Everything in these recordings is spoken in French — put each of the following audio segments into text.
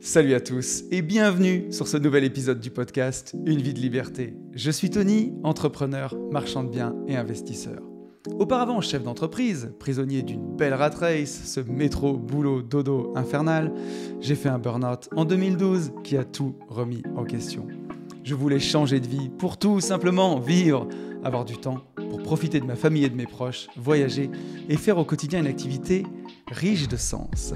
Salut à tous et bienvenue sur ce nouvel épisode du podcast Une vie de liberté. Je suis Tony, entrepreneur, marchand de biens et investisseur. Auparavant chef d'entreprise, prisonnier d'une belle rat race, ce métro boulot dodo infernal, j'ai fait un burn-out en 2012 qui a tout remis en question. Je voulais changer de vie pour tout simplement vivre, avoir du temps pour profiter de ma famille et de mes proches, voyager et faire au quotidien une activité riche de sens.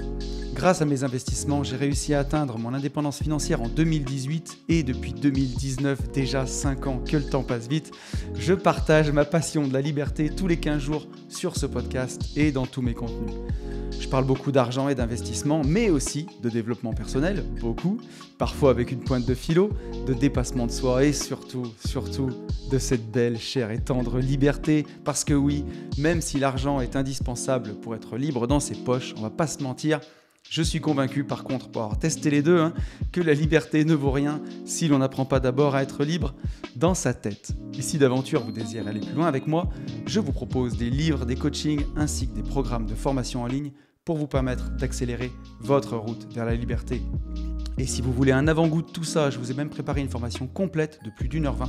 Grâce à mes investissements, j'ai réussi à atteindre mon indépendance financière en 2018 et depuis 2019, déjà 5 ans que le temps passe vite, je partage ma passion de la liberté tous les 15 jours sur ce podcast et dans tous mes contenus. Je parle beaucoup d'argent et d'investissement, mais aussi de développement personnel, beaucoup, parfois avec une pointe de philo, de dépassement de soi et surtout, de cette belle, chère et tendre liberté. Parce que oui, même si l'argent est indispensable pour être libre dans ses poches, on va pas se mentir, je suis convaincu par contre, pour avoir testé les deux, que la liberté ne vaut rien si l'on n'apprend pas d'abord à être libre dans sa tête. Et si d'aventure vous désirez aller plus loin avec moi, je vous propose des livres, des coachings ainsi que des programmes de formation en ligne pour vous permettre d'accélérer votre route vers la liberté. Et si vous voulez un avant-goût de tout ça, je vous ai même préparé une formation complète de plus d'1h20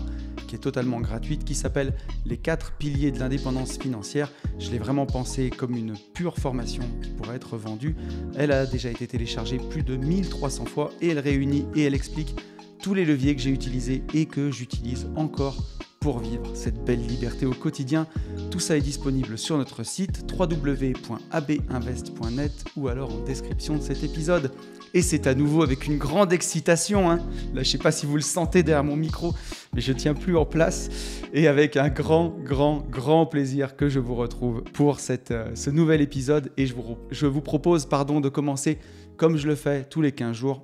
qui est totalement gratuite, qui s'appelle Les 4 piliers de l'indépendance financière. Je l'ai vraiment pensée comme une pure formation qui pourrait être vendue. Elle a déjà été téléchargée plus de 1300 fois et elle réunit et elle explique tous les leviers que j'ai utilisés et que j'utilise encore pour vivre cette belle liberté au quotidien. Tout ça est disponible sur notre site www.abinvest.net ou alors en description de cet épisode. Et c'est à nouveau avec une grande excitation, Là, je ne sais pas si vous le sentez derrière mon micro, mais je ne tiens plus en place. Et avec un grand plaisir que je vous retrouve pour ce nouvel épisode. Et je vous propose de commencer comme je le fais tous les 15 jours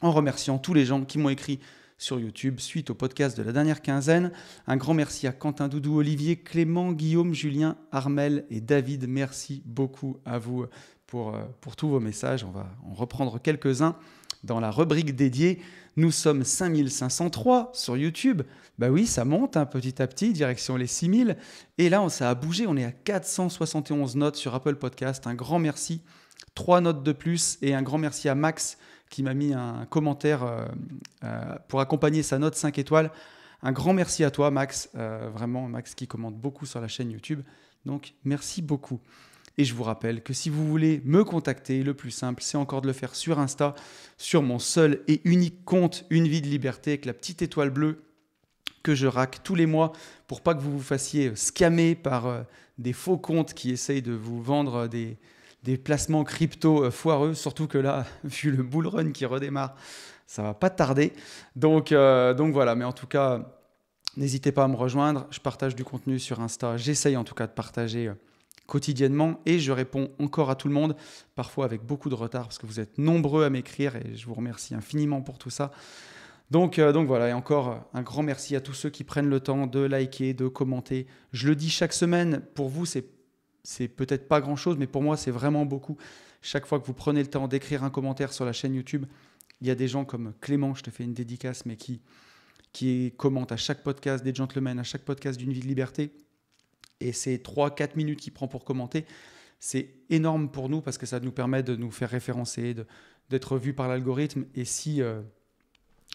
en remerciant tous les gens qui m'ont écrit sur YouTube suite au podcast de la dernière quinzaine. Un grand merci à Quentin, Doudou, Olivier, Clément, Guillaume, Julien, Armel et David. Merci beaucoup à vous pour tous vos messages. On va en reprendre quelques-uns dans la rubrique dédiée. Nous sommes 5503 sur YouTube. Bah oui, ça monte petit à petit, direction les 6000. Et là, ça a bougé. On est à 471 notes sur Apple Podcast. Un grand merci. 3 notes de plus et un grand merci à Max qui m'a mis un commentaire pour accompagner sa note 5 étoiles. Un grand merci à toi, Max. Vraiment, Max qui commente beaucoup sur la chaîne YouTube. Donc, merci beaucoup. Et je vous rappelle que si vous voulez me contacter, le plus simple, c'est encore de le faire sur Insta, sur mon seul et unique compte Une vie de liberté avec la petite étoile bleue que je rack tous les mois pour pas que vous vous fassiez scammer par des faux comptes qui essayent de vous vendre des placements crypto foireux, surtout que là, vu le bull run qui redémarre, ça va pas tarder. Donc voilà, mais en tout cas, n'hésitez pas à me rejoindre. Je partage du contenu sur Insta. J'essaye en tout cas de partager quotidiennement et je réponds encore à tout le monde, parfois avec beaucoup de retard parce que vous êtes nombreux à m'écrire et je vous remercie infiniment pour tout ça. Donc voilà, et encore un grand merci à tous ceux qui prennent le temps de liker, de commenter. Je le dis chaque semaine, pour vous, c'est peut-être pas grand-chose, mais pour moi, c'est vraiment beaucoup. Chaque fois que vous prenez le temps d'écrire un commentaire sur la chaîne YouTube, il y a des gens comme Clément, je te fais une dédicace, mais qui commente à chaque podcast des gentlemen, à chaque podcast d'une vie de liberté. Et c'est 3-4 minutes qu'il prend pour commenter. C'est énorme pour nous parce que ça nous permet de nous faire référencer, d'être vu par l'algorithme. Et si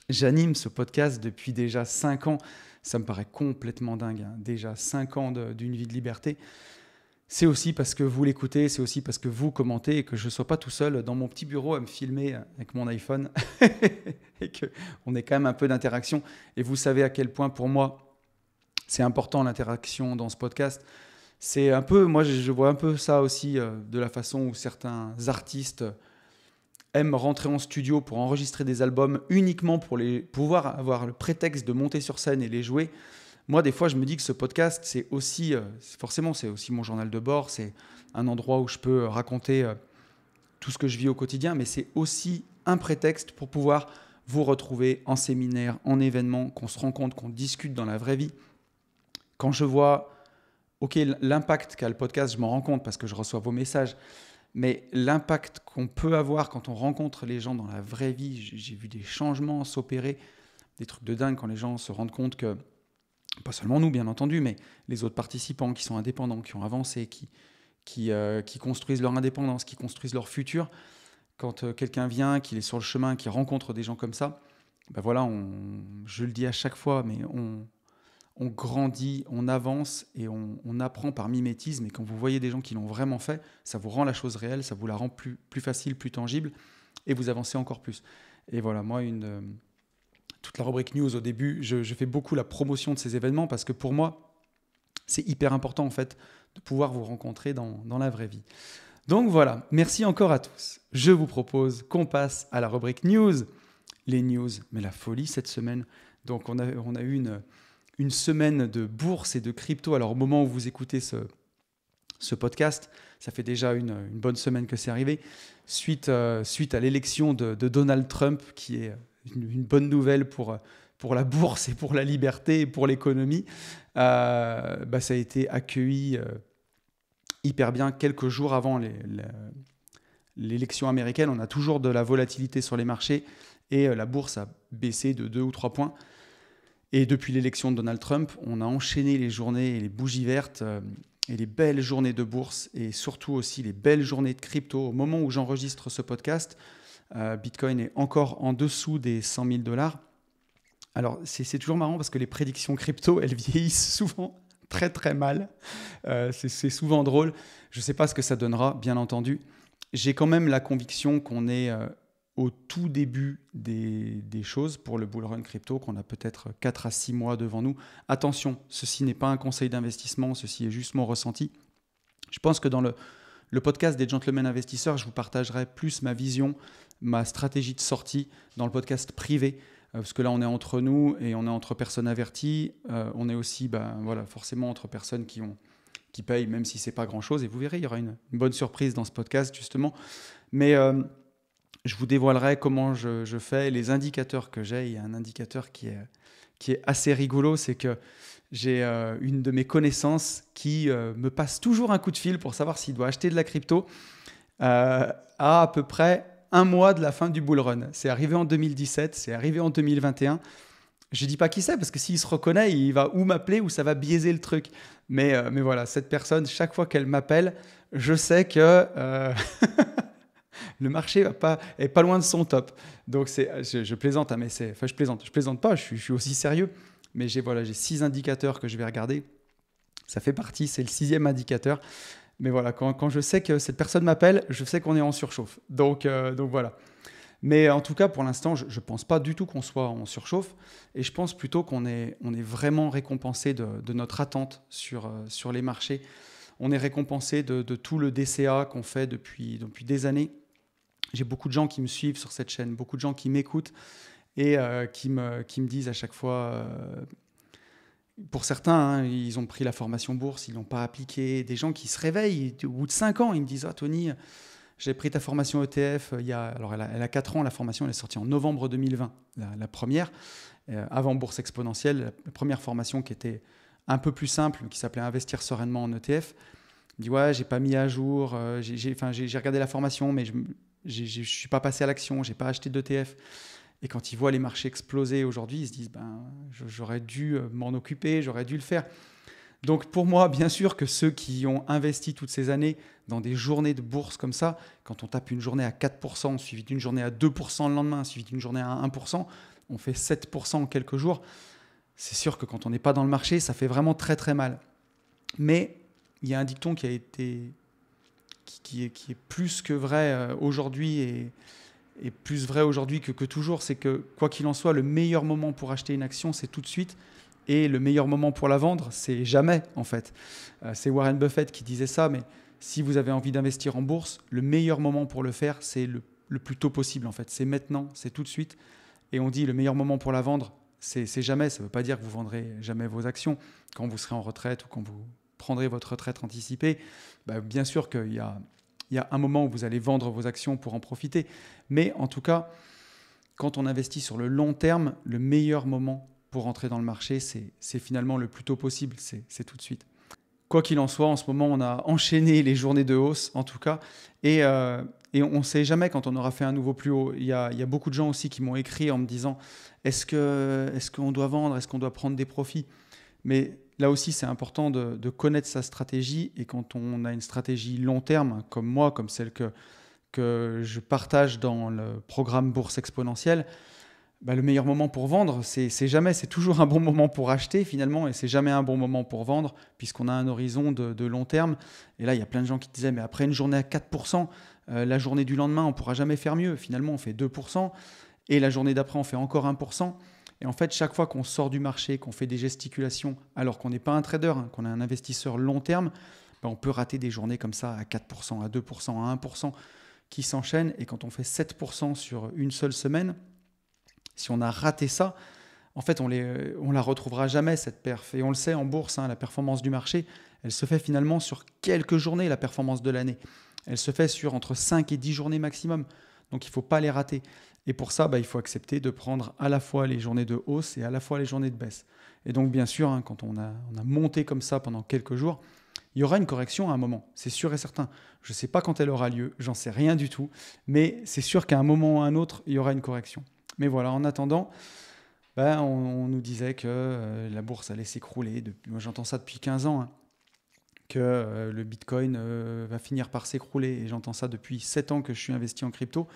j'anime ce podcast depuis déjà 5 ans, ça me paraît complètement dingue. Déjà 5 ans d'une vie de liberté. C'est aussi parce que vous l'écoutez, c'est aussi parce que vous commentez et que je ne sois pas tout seul dans mon petit bureau à me filmer avec mon iPhone et qu'on ait quand même un peu d'interaction. Et vous savez à quel point pour moi, c'est important l'interaction dans ce podcast. C'est un peu, moi je vois un peu ça aussi de la façon où certains artistes aiment rentrer en studio pour enregistrer des albums uniquement pour pouvoir avoir le prétexte de monter sur scène et les jouer. Moi, des fois, je me dis que ce podcast, c'est aussi mon journal de bord, c'est un endroit où je peux raconter tout ce que je vis au quotidien, mais c'est aussi un prétexte pour pouvoir vous retrouver en séminaire, en événement, qu'on se rencontre, qu'on discute dans la vraie vie. Quand je vois l'impact qu'a le podcast, je m'en rends compte parce que je reçois vos messages, mais l'impact qu'on peut avoir quand on rencontre les gens dans la vraie vie, j'ai vu des changements s'opérer, des trucs de dingue quand les gens se rendent compte que, pas seulement nous bien entendu, mais les autres participants qui sont indépendants, qui ont avancé, qui construisent leur indépendance, qui construisent leur futur, quand quelqu'un vient, qu'il est sur le chemin, qu'il rencontre des gens comme ça, ben voilà, je le dis à chaque fois, mais on grandit, on avance et on apprend par mimétisme. Et quand vous voyez des gens qui l'ont vraiment fait, ça vous rend la chose réelle, ça vous la rend plus facile, plus tangible, et vous avancez encore plus. Et voilà, moi, toute la rubrique news au début, je fais beaucoup la promotion de ces événements parce que pour moi, c'est hyper important en fait de pouvoir vous rencontrer dans la vraie vie. Donc voilà, merci encore à tous. Je vous propose qu'on passe à la rubrique news. Les news, mais la folie cette semaine. Donc on a eu une semaine de bourse et de crypto. Alors au moment où vous écoutez ce podcast, ça fait déjà une bonne semaine que c'est arrivé, suite à l'élection de Donald Trump, qui est une bonne nouvelle pour la bourse et pour la liberté et pour l'économie. Ça a été accueilli hyper bien quelques jours avant l'élection américaine. On a toujours de la volatilité sur les marchés et la bourse a baissé de 2 ou 3 points. Et depuis l'élection de Donald Trump, on a enchaîné les journées et les bougies vertes et les belles journées de bourse et surtout aussi les belles journées de crypto. Au moment où j'enregistre ce podcast, Bitcoin est encore en dessous des 100 000 $. Alors, c'est toujours marrant parce que les prédictions crypto, elles vieillissent souvent très très mal. C'est souvent drôle. Je ne sais pas ce que ça donnera, bien entendu. J'ai quand même la conviction qu'on est au tout début des choses pour le bull run crypto, qu'on a peut-être 4 à 6 mois devant nous. Attention, ceci n'est pas un conseil d'investissement, ceci est juste mon ressenti. Je pense que dans le podcast des Gentlemen Investisseurs, je vous partagerai plus ma vision, ma stratégie de sortie dans le podcast privé, parce que là on est entre nous et on est entre personnes averties, on est aussi forcément entre personnes qui payent même si c'est pas grand-chose, et vous verrez, il y aura une bonne surprise dans ce podcast justement, mais je vous dévoilerai comment je fais, les indicateurs que j'ai. Il y a un indicateur qui est assez rigolo, c'est que j'ai une de mes connaissances qui me passe toujours un coup de fil pour savoir s'il doit acheter de la crypto à peu près un mois de la fin du bull run. C'est arrivé en 2017, c'est arrivé en 2021. Je ne dis pas qui c'est parce que s'il se reconnaît, il va ou m'appeler ou ça va biaiser le truc. Mais voilà, cette personne, chaque fois qu'elle m'appelle, je sais que le marché est pas loin de son top. Donc je plaisante, hein, mais je plaisante pas, je suis aussi sérieux. Mais j'ai 6 indicateurs que je vais regarder. Ça fait partie, c'est le 6e indicateur. Mais voilà, quand je sais que cette personne m'appelle, je sais qu'on est en surchauffe. Donc voilà. Mais en tout cas, pour l'instant, je ne pense pas du tout qu'on soit en surchauffe. Et je pense plutôt qu'on est vraiment récompensé de notre attente sur les marchés. On est récompensé de tout le DCA qu'on fait depuis des années. J'ai beaucoup de gens qui me suivent sur cette chaîne, beaucoup de gens qui m'écoutent et qui me disent à chaque fois... pour certains, ils ont pris la formation bourse, ils ne l'ont pas appliquée. Des gens qui se réveillent, au bout de 5 ans, ils me disent « Ah Tony, j'ai pris ta formation ETF alors elle a 4 ans, la formation elle est sortie en novembre 2020, la première, avant Bourse Exponentielle, la première formation qui était un peu plus simple, qui s'appelait Investir sereinement en ETF. Il dit « Ouais, j'ai pas mis à jour, j'ai regardé la formation, mais je ne suis pas passé à l'action, je n'ai pas acheté d'ETF. » Et quand ils voient les marchés exploser aujourd'hui, ils se disent j'aurais dû m'en occuper, j'aurais dû le faire. Donc pour moi, bien sûr que ceux qui ont investi toutes ces années dans des journées de bourse comme ça, quand on tape une journée à 4%, suivi d'une journée à 2% le lendemain, suivi d'une journée à 1%, on fait 7% en quelques jours. C'est sûr que quand on n'est pas dans le marché, ça fait vraiment très très mal. Mais il y a un dicton qui est plus que vrai aujourd'hui et plus vrai aujourd'hui que toujours, c'est que quoi qu'il en soit, le meilleur moment pour acheter une action, c'est tout de suite, et le meilleur moment pour la vendre, c'est jamais en fait. C'est Warren Buffett qui disait ça, mais si vous avez envie d'investir en bourse, le meilleur moment pour le faire, c'est le plus tôt possible en fait. C'est maintenant, c'est tout de suite. Et on dit le meilleur moment pour la vendre, c'est jamais. Ça ne veut pas dire que vous vendrez jamais vos actions quand vous serez en retraite ou quand vous prendrez votre retraite anticipée. Bien sûr qu'il y a un moment où vous allez vendre vos actions pour en profiter. Mais en tout cas, quand on investit sur le long terme, le meilleur moment pour entrer dans le marché, c'est finalement le plus tôt possible, c'est tout de suite. Quoi qu'il en soit, en ce moment, on a enchaîné les journées de hausse, en tout cas, et on ne sait jamais quand on aura fait un nouveau plus haut. Il y a beaucoup de gens aussi qui m'ont écrit en me disant « Est-ce qu'on doit vendre ? Est-ce qu'on doit prendre des profits ?» Mais là aussi, c'est important de connaître sa stratégie. Et quand on a une stratégie long terme, comme moi, comme celle que que je partage dans le programme Bourse Exponentielle, le meilleur moment pour vendre, c'est toujours un bon moment pour acheter finalement, et c'est jamais un bon moment pour vendre, puisqu'on a un horizon de long terme. Et là, il y a plein de gens qui disaient, mais après une journée à 4%, la journée du lendemain, on ne pourra jamais faire mieux. Finalement, on fait 2%, et la journée d'après, on fait encore 1%. Et en fait, chaque fois qu'on sort du marché, qu'on fait des gesticulations, alors qu'on n'est pas un trader, qu'on est un investisseur long terme, on peut rater des journées comme ça à 4%, à 2%, à 1%, qui s'enchaînent. Et quand on fait 7% sur une seule semaine, si on a raté ça, en fait, on la retrouvera jamais, cette perf. Et on le sait en bourse, la performance du marché, elle se fait finalement sur quelques journées, la performance de l'année. Elle se fait sur entre 5 et 10 journées maximum. Donc, il ne faut pas les rater. Et pour ça, il faut accepter de prendre à la fois les journées de hausse et à la fois les journées de baisse. Et donc, bien sûr, quand on a monté comme ça pendant quelques jours, il y aura une correction à un moment, c'est sûr et certain. Je ne sais pas quand elle aura lieu, j'en sais rien du tout, mais c'est sûr qu'à un moment ou à un autre, il y aura une correction. Mais voilà, en attendant, on nous disait que la bourse allait s'écrouler. Moi, j'entends ça depuis 15 ans, que le Bitcoin va finir par s'écrouler. Et j'entends ça depuis 7 ans que je suis investi en crypto.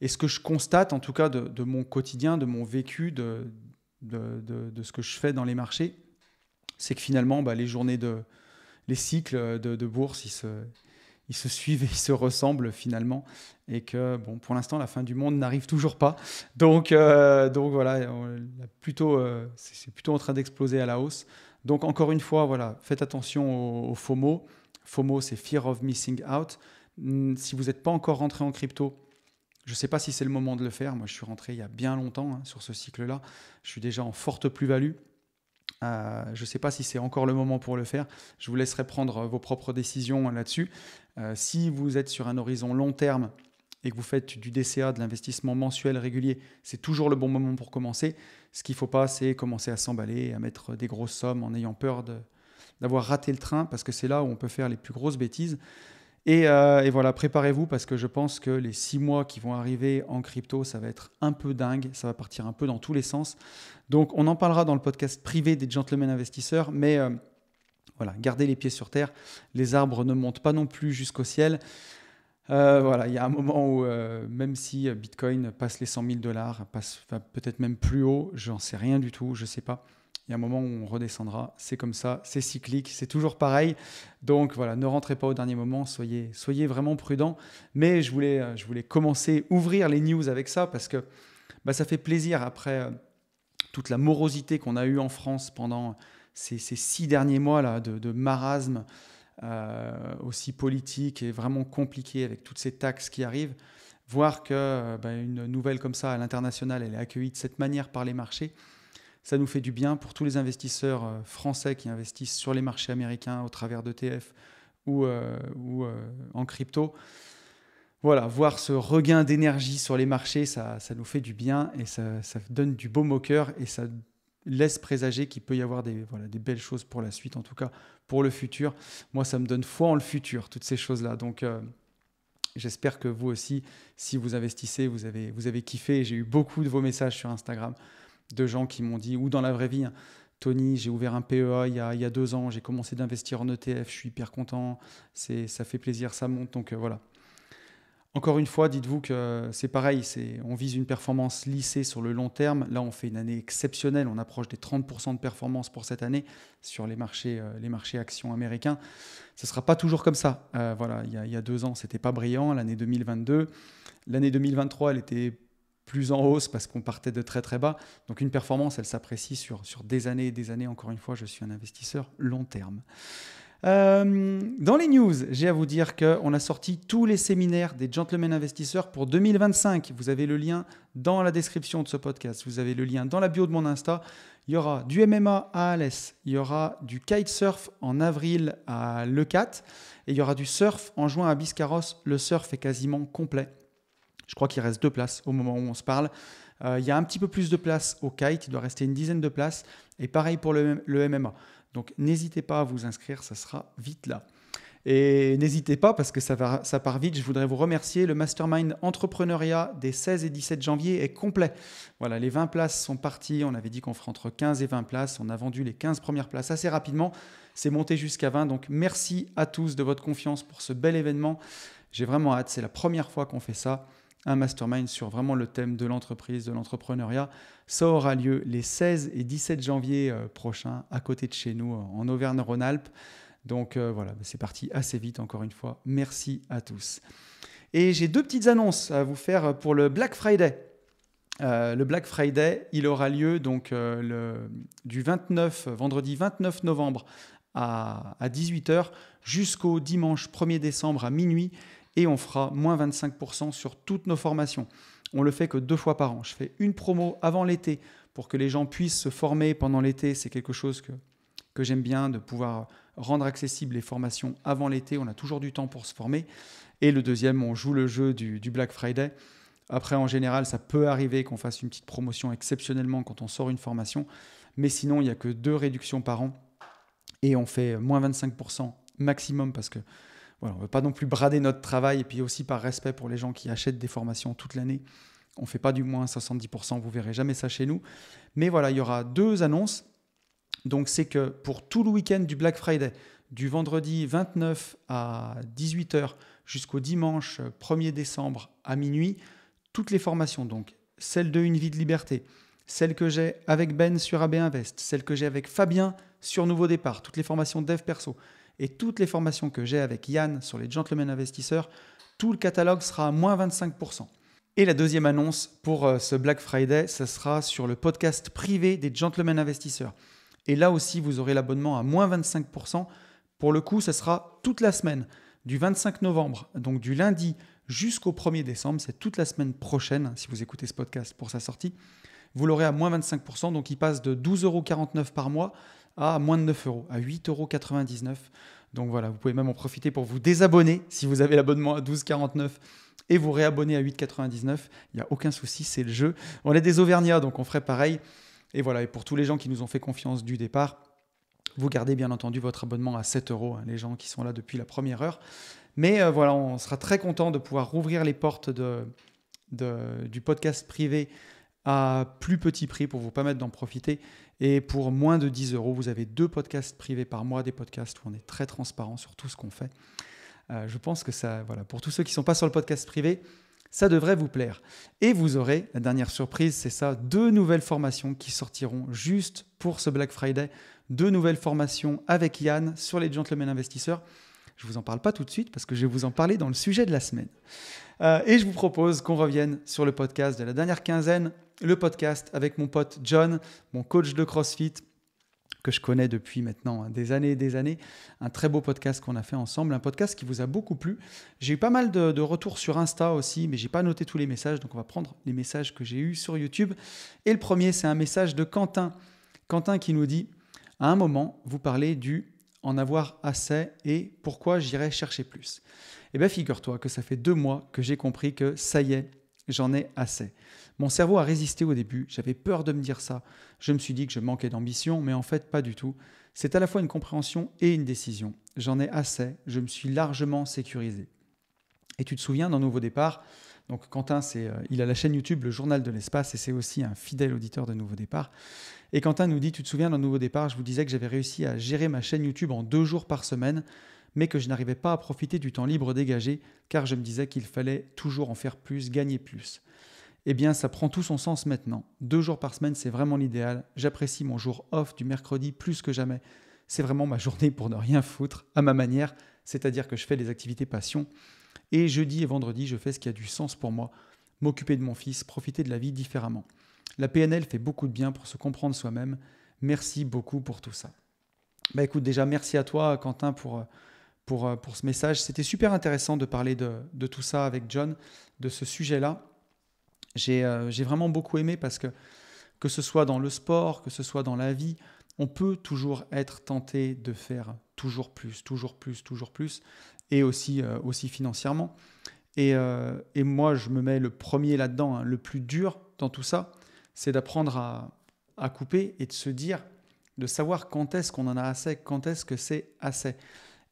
Et ce que je constate, en tout cas de mon quotidien, de mon vécu, de ce que je fais dans les marchés, c'est que finalement, les cycles de bourse, ils se suivent et ils se ressemblent finalement, et que pour l'instant la fin du monde n'arrive toujours pas, donc voilà, c'est plutôt en train d'exploser à la hausse. Donc encore une fois, voilà, faites attention au FOMO. FOMO, c'est Fear of Missing Out. Si vous n'êtes pas encore rentré en crypto, je ne sais pas si c'est le moment de le faire. Moi, je suis rentré il y a bien longtemps sur ce cycle-là. Je suis déjà en forte plus-value. Je ne sais pas si c'est encore le moment pour le faire. Je vous laisserai prendre vos propres décisions là-dessus. Si vous êtes sur un horizon long terme et que vous faites du DCA, de l'investissement mensuel régulier, c'est toujours le bon moment pour commencer. Ce qu'il ne faut pas, c'est commencer à s'emballer, à mettre des grosses sommes en ayant peur d'avoir raté le train, parce que c'est là où on peut faire les plus grosses bêtises. Et voilà, préparez-vous, parce que je pense que les 6 mois qui vont arriver en crypto, ça va être un peu dingue, ça va partir un peu dans tous les sens. Donc on en parlera dans le podcast privé des Gentlemen Investisseurs, mais voilà, gardez les pieds sur terre. Les arbres ne montent pas non plus jusqu'au ciel. Voilà, il y a un moment où même si Bitcoin passe les 100 000 $, passe peut-être même plus haut, j'en sais rien du tout, je ne sais pas. Il y a un moment où on redescendra, c'est comme ça, c'est cyclique, c'est toujours pareil. Donc voilà, ne rentrez pas au dernier moment, soyez vraiment prudents. Mais je voulais commencer, ouvrir les news avec ça, parce que ça fait plaisir après toute la morosité qu'on a eue en France pendant ces 6 derniers mois là, de marasme aussi politique et vraiment compliqué, avec toutes ces taxes qui arrivent. Voir qu'une nouvelle comme ça à l'international, elle est accueillie de cette manière par les marchés, ça nous fait du bien pour tous les investisseurs français qui investissent sur les marchés américains au travers d'ETF ou en crypto. Voilà, voir ce regain d'énergie sur les marchés, ça nous fait du bien, et ça donne du baume au cœur, et ça laisse présager qu'il peut y avoir des belles choses pour la suite, en tout cas pour le futur. Moi, ça me donne foi en le futur, toutes ces choses-là. Donc, j'espère que vous aussi, si vous investissez, vous avez kiffé. J'ai eu beaucoup de vos messages sur Instagram de gens qui m'ont dit, ou dans la vraie vie, Tony, j'ai ouvert un PEA il y a 2 ans, j'ai commencé d'investir en ETF, je suis hyper content, ça fait plaisir, ça monte. Donc voilà. Encore une fois, dites-vous que c'est pareil, on vise une performance lissée sur le long terme. Là, on fait une année exceptionnelle, on approche des 30% de performance pour cette année sur les marchés actions américains. Ce ne sera pas toujours comme ça. Voilà, il y a 2 ans, ce n'était pas brillant, l'année 2022. L'année 2023, elle était plus en hausse parce qu'on partait de très très bas. Donc une performance, elle s'apprécie sur des années et des années. Encore une fois, je suis un investisseur long terme. Dans les news, j'ai à vous dire qu'on a sorti tous les séminaires des Gentlemen Investisseurs pour 2025. Vous avez le lien dans la description de ce podcast. Vous avez le lien dans la bio de mon Insta. Il y aura du MMA à Alès. Il y aura du kitesurf en avril à Leucate. Et il y aura du surf en juin à Biscarrosse. Le surf est quasiment complet. Je crois qu'il reste 2 places au moment où on se parle. Il y a un petit peu plus de place au kite. Il doit rester une dizaine de places. Et pareil pour le MMA. Donc, n'hésitez pas à vous inscrire. Ça sera vite là. Et n'hésitez pas, parce que ça part vite. Je voudrais vous remercier. Le Mastermind Entrepreneuriat des 16 et 17 janvier est complet. Voilà, les 20 places sont parties. On avait dit qu'on ferait entre 15 et 20 places. On a vendu les 15 premières places assez rapidement. C'est monté jusqu'à 20. Donc, merci à tous de votre confiance pour ce bel événement. J'ai vraiment hâte, c'est la première fois qu'on fait ça, un mastermind sur vraiment le thème de l'entreprise, de l'entrepreneuriat. Ça aura lieu les 16 et 17 janvier prochains, à côté de chez nous, en Auvergne-Rhône-Alpes. Donc voilà, c'est parti assez vite encore une fois. Merci à tous. Et j'ai 2 petites annonces à vous faire pour le Black Friday. Le Black Friday, il aura lieu donc vendredi 29 novembre à 18h jusqu'au dimanche 1er décembre à minuit et on fera moins 25% sur toutes nos formations. On le fait que 2 fois par an. Je fais une promo avant l'été pour que les gens puissent se former pendant l'été. C'est quelque chose que j'aime bien, de pouvoir rendre accessibles les formations avant l'été. On a toujours du temps pour se former. Et le deuxième, on joue le jeu du Black Friday. Après, en général, ça peut arriver qu'on fasse une petite promotion exceptionnellement quand on sort une formation. Mais sinon, il n'y a que 2 réductions par an. Et on fait moins 25% maximum parce que voilà, on ne veut pas non plus brader notre travail. Et puis aussi par respect pour les gens qui achètent des formations toute l'année. On ne fait pas du moins 70%, vous ne verrez jamais ça chez nous. Mais voilà, il y aura 2 annonces. Donc c'est que pour tout le week-end du Black Friday, du vendredi 29 à 18h jusqu'au dimanche 1er décembre à minuit, toutes les formations, donc celle de Une vie de liberté, celle que j'ai avec Ben sur AB Invest, celle que j'ai avec Fabien sur Nouveau Départ, toutes les formations Dev Perso et toutes les formations que j'ai avec Yann sur les Gentlemen Investisseurs, tout le catalogue sera à moins 25%. Et la deuxième annonce pour ce Black Friday, ce sera sur le podcast privé des Gentlemen Investisseurs. Et là aussi, vous aurez l'abonnement à moins 25%. Pour le coup, ce sera toute la semaine, du 25 novembre, donc du lundi jusqu'au 1er décembre. C'est toute la semaine prochaine, si vous écoutez ce podcast pour sa sortie. Vous l'aurez à moins 25%, donc il passe de 12,49 € par mois à moins de 9 €, à 8,99 €. Donc voilà, vous pouvez même en profiter pour vous désabonner si vous avez l'abonnement à 12,49 € et vous réabonner à 8,99 €. Il n'y a aucun souci, c'est le jeu. On est des Auvergnats, donc on ferait pareil. Et voilà, et pour tous les gens qui nous ont fait confiance du départ, vous gardez bien entendu votre abonnement à 7 €, les gens qui sont là depuis la première heure. Mais voilà, on sera très content de pouvoir rouvrir les portes du podcast privé à plus petit prix pour vous permettre d'en profiter. Et pour moins de 10 €, vous avez 2 podcasts privés par mois, des podcasts où on est très transparent sur tout ce qu'on fait. Je pense que ça, voilà, pour tous ceux qui ne sont pas sur le podcast privé, ça devrait vous plaire. Et vous aurez, la dernière surprise, c'est ça, 2 nouvelles formations qui sortiront juste pour ce Black Friday. 2 nouvelles formations avec Yann sur les Gentlemen Investisseurs. Je ne vous en parle pas tout de suite parce que je vais vous en parler dans le sujet de la semaine. Et je vous propose qu'on revienne sur le podcast de la dernière quinzaine, le podcast avec mon pote John, mon coach de CrossFit, que je connais depuis maintenant des années et des années. Un très beau podcast qu'on a fait ensemble, un podcast qui vous a beaucoup plu. J'ai eu pas mal de retours sur Insta aussi, mais je n'ai pas noté tous les messages, donc on va prendre les messages que j'ai eus sur YouTube. Et le premier, c'est un message de Quentin. Quentin qui nous dit « À un moment, vous parlez du « en avoir assez et pourquoi j'irai chercher plus ». Eh bien, figure-toi que ça fait 2 mois que j'ai compris que ça y est, j'en ai assez. Mon cerveau a résisté au début, j'avais peur de me dire ça. Je me suis dit que je manquais d'ambition, mais en fait, pas du tout. C'est à la fois une compréhension et une décision. J'en ai assez, je me suis largement sécurisé. Et tu te souviens d'un Nouveau Départ, donc Quentin, il a la chaîne YouTube Le Journal de l'Espace et c'est aussi un fidèle auditeur de Nouveau Départ. Et Quentin nous dit, tu te souviens d'un Nouveau Départ, je vous disais que j'avais réussi à gérer ma chaîne YouTube en 2 jours par semaine, mais que je n'arrivais pas à profiter du temps libre dégagé, car je me disais qu'il fallait toujours en faire plus, gagner plus. Eh bien, ça prend tout son sens maintenant. 2 jours par semaine, c'est vraiment l'idéal. J'apprécie mon jour off du mercredi plus que jamais. C'est vraiment ma journée pour ne rien foutre, à ma manière, c'est-à-dire que je fais des activités passion. Et jeudi et vendredi, je fais ce qui a du sens pour moi, m'occuper de mon fils, profiter de la vie différemment. La PNL fait beaucoup de bien pour se comprendre soi-même. Merci beaucoup pour tout ça. Bah écoute, déjà, merci à toi, Quentin, pour ce message. C'était super intéressant de parler de tout ça avec John, de ce sujet-là. J'ai vraiment beaucoup aimé parce que ce soit dans le sport, que ce soit dans la vie, on peut toujours être tenté de faire toujours plus, et aussi financièrement. Et moi, je me mets le premier là-dedans, le plus dur dans tout ça, c'est d'apprendre à couper et de se dire, de savoir quand est-ce qu'on en a assez, quand est-ce que c'est assez.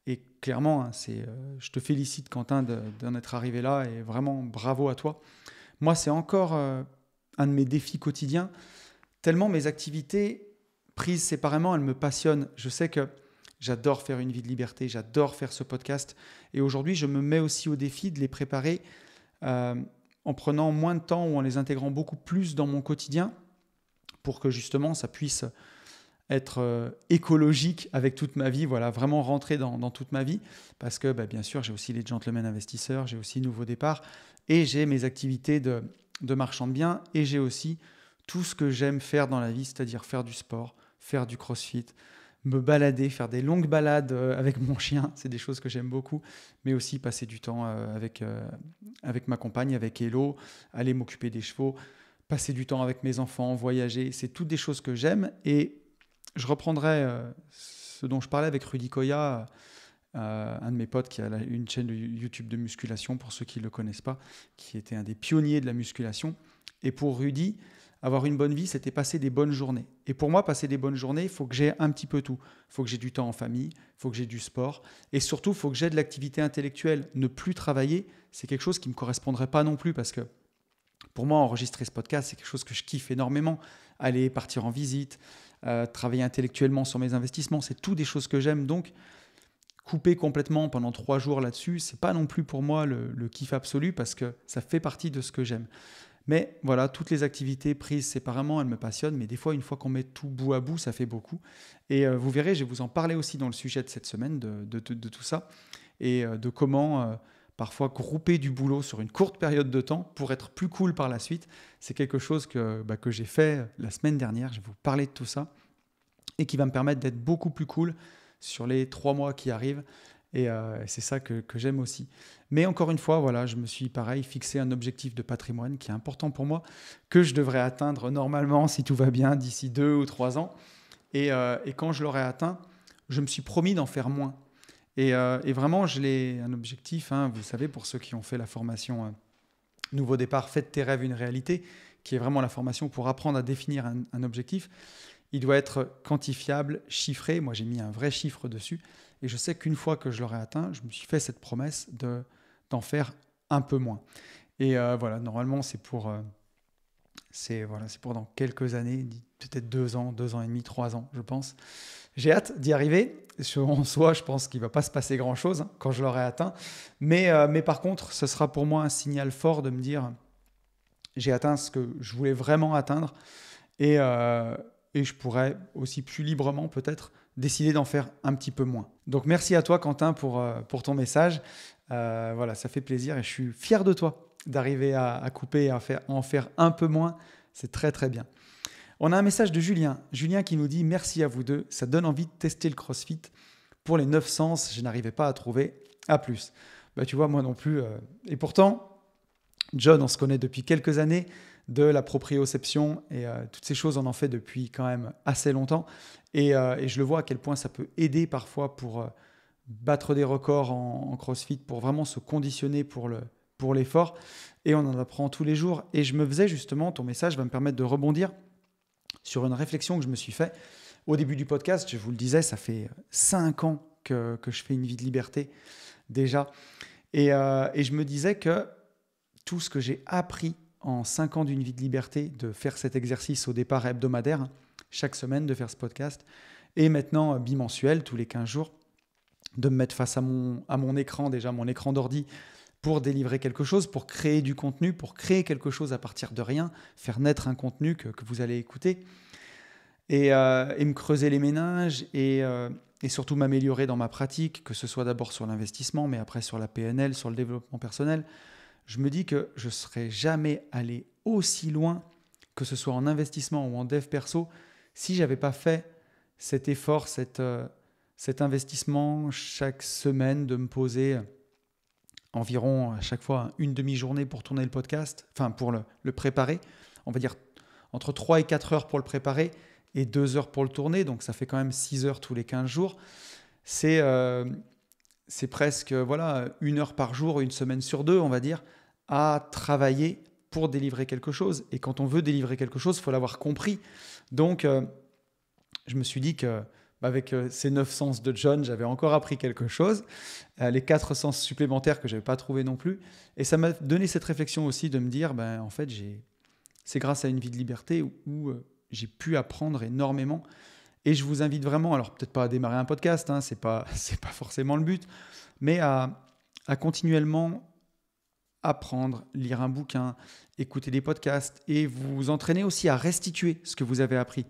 Et clairement, je te félicite, Quentin, d'en être arrivé là, et vraiment bravo à toi. Moi, c'est encore un de mes défis quotidiens, tellement mes activités prises séparément, elles me passionnent. Je sais que J'adore faire une vie de liberté, j'adore faire ce podcast. Et aujourd'hui, je me mets aussi au défi de les préparer en prenant moins de temps ou en les intégrant beaucoup plus dans mon quotidien pour que justement ça puisse être écologique avec toute ma vie, voilà, vraiment rentrer dans toute ma vie. Parce que bien sûr, j'ai aussi les Gentlemen Investisseurs, j'ai aussi Nouveau Départ et j'ai mes activités de marchand de biens et j'ai aussi tout ce que j'aime faire dans la vie, c'est-à-dire faire du sport, faire du crossfit, me balader, faire des longues balades avec mon chien, c'est des choses que j'aime beaucoup, mais aussi passer du temps avec ma compagne, avec Hello, aller m'occuper des chevaux, passer du temps avec mes enfants, voyager, c'est toutes des choses que j'aime. Et je reprendrai ce dont je parlais avec Rudy Koya, un de mes potes qui a une chaîne de YouTube de musculation, pour ceux qui ne le connaissent pas, qui était un des pionniers de la musculation. Et pour Rudy, avoir une bonne vie, c'était passer des bonnes journées. Et pour moi, passer des bonnes journées, il faut que j'ai un petit peu tout. Il faut que j'ai du temps en famille, il faut que j'ai du sport. Et surtout, il faut que j'ai de l'activité intellectuelle. Ne plus travailler, c'est quelque chose qui ne me correspondrait pas non plus parce que pour moi, enregistrer ce podcast, c'est quelque chose que je kiffe énormément. Aller partir en visite, travailler intellectuellement sur mes investissements, c'est tout des choses que j'aime. Donc, couper complètement pendant 3 jours là-dessus, c'est pas non plus pour moi le kiff absolu parce que ça fait partie de ce que j'aime. Mais voilà, toutes les activités prises séparément, elles me passionnent. Mais des fois, une fois qu'on met tout bout à bout, ça fait beaucoup. Et vous verrez, je vais vous en parler aussi dans le sujet de cette semaine, de tout ça. Et de comment parfois grouper du boulot sur une courte période de temps pour être plus cool par la suite. C'est quelque chose que j'ai fait la semaine dernière. Je vais vous parler de tout ça. Et qui va me permettre d'être beaucoup plus cool sur les 3 mois qui arrivent. Et c'est ça que j'aime aussi. Mais encore une fois, voilà, je me suis fixé un objectif de patrimoine qui est important pour moi, que je devrais atteindre normalement, si tout va bien, d'ici 2 ou 3 ans. Et quand je l'aurai atteint, je me suis promis d'en faire moins. Et vraiment, je l'ai un objectif, vous savez, pour ceux qui ont fait la formation Nouveau Départ, faites tes rêves une réalité, qui est vraiment la formation pour apprendre à définir un objectif. Il doit être quantifiable, chiffré. Moi, j'ai mis un vrai chiffre dessus. Et je sais qu'une fois que je l'aurai atteint, je me suis fait cette promesse d'en faire un peu moins. Et voilà, normalement, c'est pour dans quelques années, peut-être 2 ans, 2 ans et demi, 3 ans, je pense. J'ai hâte d'y arriver. En soi, je pense qu'il ne va pas se passer grand-chose quand je l'aurai atteint. Mais par contre, ce sera pour moi un signal fort de me dire j'ai atteint ce que je voulais vraiment atteindre. Et je pourrais aussi plus librement peut-être décider d'en faire un petit peu moins. Donc merci à toi Quentin pour ton message. Voilà, ça fait plaisir et je suis fier de toi d'arriver à couper et à en faire un peu moins. C'est très très bien. On a un message de Julien. Julien qui nous dit « Merci à vous deux, ça donne envie de tester le CrossFit. Pour les 9 sens, je n'arrivais pas à trouver. À plus. » Tu vois, moi non plus. Et pourtant, John, on se connaît depuis quelques années, de la proprioception et toutes ces choses, on en fait depuis quand même assez longtemps. Et je le vois à quel point ça peut aider parfois pour battre des records en CrossFit, pour vraiment se conditionner pour l'effort. Et on en apprend tous les jours. Et je me faisais justement, ton message va me permettre de rebondir sur une réflexion que je me suis fait au début du podcast. Je vous le disais, ça fait 5 ans que je fais une vie de liberté déjà. Et je me disais que tout ce que j'ai appris en 5 ans d'une vie de liberté, de faire cet exercice au départ hebdomadaire, chaque semaine, de faire ce podcast, et maintenant bimensuel, tous les 15 jours, de me mettre face à mon écran, déjà mon écran d'ordi, pour délivrer quelque chose, pour créer du contenu, pour créer quelque chose à partir de rien, faire naître un contenu que vous allez écouter, et me creuser les méninges, et surtout m'améliorer dans ma pratique, que ce soit d'abord sur l'investissement, mais après sur la PNL, sur le développement personnel. Je me dis que je ne serais jamais allé aussi loin, que ce soit en investissement ou en dev perso, si je n'avais pas fait cet effort, cet investissement chaque semaine, de me poser environ à chaque fois une demi-journée pour tourner le podcast, enfin pour le préparer. On va dire entre 3 et 4 heures pour le préparer et 2 heures pour le tourner, donc ça fait quand même 6 heures tous les 15 jours. C'est presque 1 heure par jour, une semaine sur 2, on va dire, à travailler pour délivrer quelque chose. Et quand on veut délivrer quelque chose, il faut l'avoir compris. Donc, je me suis dit qu'avec ces 9 sens de John, j'avais encore appris quelque chose. Les 4 sens supplémentaires que je n'avais pas trouvés non plus. Et ça m'a donné cette réflexion aussi de me dire, en fait, c'est grâce à une vie de liberté où j'ai pu apprendre énormément. Et je vous invite vraiment, alors peut-être pas à démarrer un podcast, hein, c'est pas forcément le but, mais à continuellement apprendre, lire un bouquin, écouter des podcasts et vous entraîner aussi à restituer ce que vous avez appris.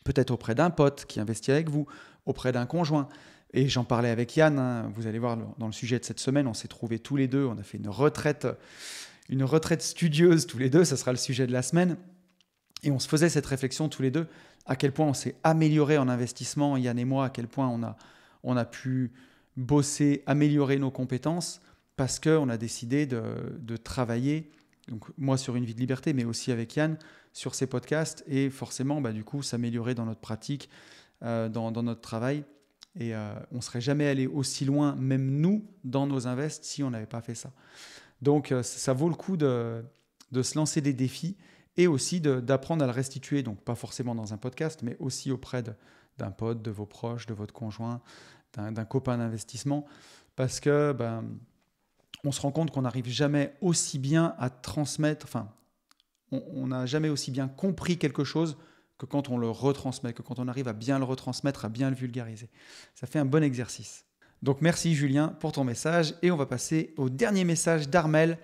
Peut-être auprès d'un pote qui investit avec vous, auprès d'un conjoint. Et j'en parlais avec Yann, hein, vous allez voir dans le sujet de cette semaine, on s'est trouvés tous les deux, on a fait une retraite studieuse tous les deux, ça sera le sujet de la semaine. Et on se faisait cette réflexion tous les deux, à quel point on s'est amélioré en investissement, Yann et moi, à quel point on a pu bosser, améliorer nos compétences, parce qu'on a décidé de travailler, donc moi sur Une vie de liberté, mais aussi avec Yann, sur ces podcasts, et forcément, du coup, s'améliorer dans notre pratique, dans notre travail. Et on ne serait jamais allé aussi loin, même nous, dans nos invests, si on n'avait pas fait ça. Donc, ça vaut le coup de se lancer des défis et aussi d'apprendre à le restituer. Donc, pas forcément dans un podcast, mais aussi auprès d'un pote, de vos proches, de votre conjoint, d'un copain d'investissement. Parce que on se rend compte qu'on n'arrive jamais aussi bien à transmettre, enfin, on n'a jamais aussi bien compris quelque chose que quand on le retransmet, que quand on arrive à bien le retransmettre, à bien le vulgariser. Ça fait un bon exercice. Donc merci Julien pour ton message et on va passer au dernier message d'Armel.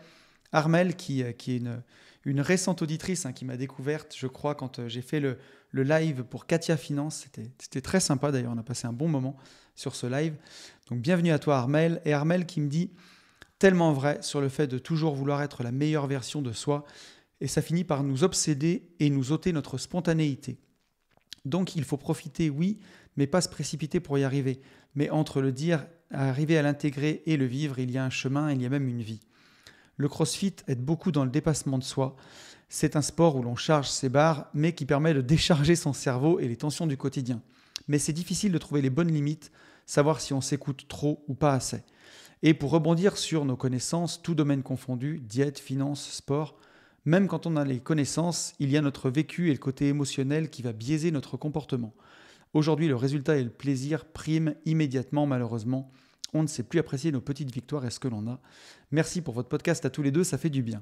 Armel qui est une récente auditrice qui m'a découverte, je crois, quand j'ai fait le live pour Katia Finance. C'était très sympa d'ailleurs, on a passé un bon moment sur ce live. Donc bienvenue à toi Armel. Et Armel qui me dit tellement vrai sur le fait de toujours vouloir être la meilleure version de soi et ça finit par nous obséder et nous ôter notre spontanéité. Donc il faut profiter, oui, mais pas se précipiter pour y arriver. Mais entre le dire, arriver à l'intégrer et le vivre, il y a un chemin, il y a même une vie. Le CrossFit aide beaucoup dans le dépassement de soi. C'est un sport où l'on charge ses barres, mais qui permet de décharger son cerveau et les tensions du quotidien. Mais c'est difficile de trouver les bonnes limites, savoir si on s'écoute trop ou pas assez. Et pour rebondir sur nos connaissances, tout domaine confondu, diète, finance, sport, même quand on a les connaissances, il y a notre vécu et le côté émotionnel qui va biaiser notre comportement. Aujourd'hui, le résultat et le plaisir priment immédiatement, malheureusement. On ne sait plus apprécier nos petites victoires et ce que l'on a. Merci pour votre podcast à tous les deux, ça fait du bien.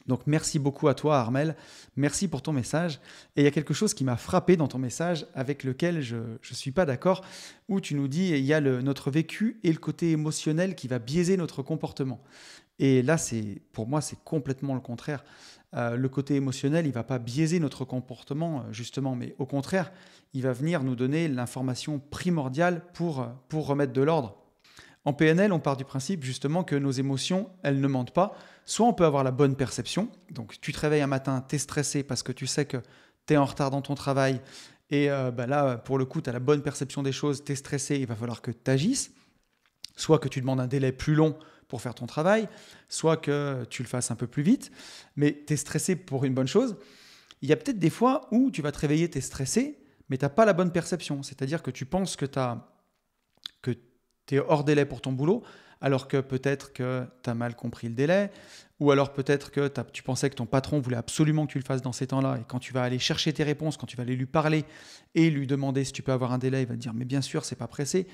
Donc merci beaucoup à toi Armel, merci pour ton message. Et il y a quelque chose qui m'a frappé dans ton message avec lequel je ne suis pas d'accord, où tu nous dis il y a notre vécu et le côté émotionnel qui va biaiser notre comportement. Et là, pour moi, c'est complètement le contraire. Le côté émotionnel, il ne va pas biaiser notre comportement, justement, mais au contraire, il va venir nous donner l'information primordiale pour remettre de l'ordre. En PNL, on part du principe justement que nos émotions, elles ne mentent pas. Soit on peut avoir la bonne perception, donc tu te réveilles un matin, tu es stressé parce que tu sais que tu es en retard dans ton travail, et là, pour le coup, tu as la bonne perception des choses, tu es stressé, il va falloir que tu agisses. Soit que tu demandes un délai plus long pour faire ton travail, soit que tu le fasses un peu plus vite, mais tu es stressé pour une bonne chose. Il y a peut-être des fois où tu vas te réveiller, tu es stressé, mais tu n'as pas la bonne perception. C'est-à-dire que tu penses que tu es hors délai pour ton boulot, alors que peut-être que tu as mal compris le délai, ou alors peut-être que tu pensais que ton patron voulait absolument que tu le fasses dans ces temps-là, et quand tu vas aller chercher tes réponses, quand tu vas aller lui parler et lui demander si tu peux avoir un délai, il va te dire « mais bien sûr, c'est pas pressé ».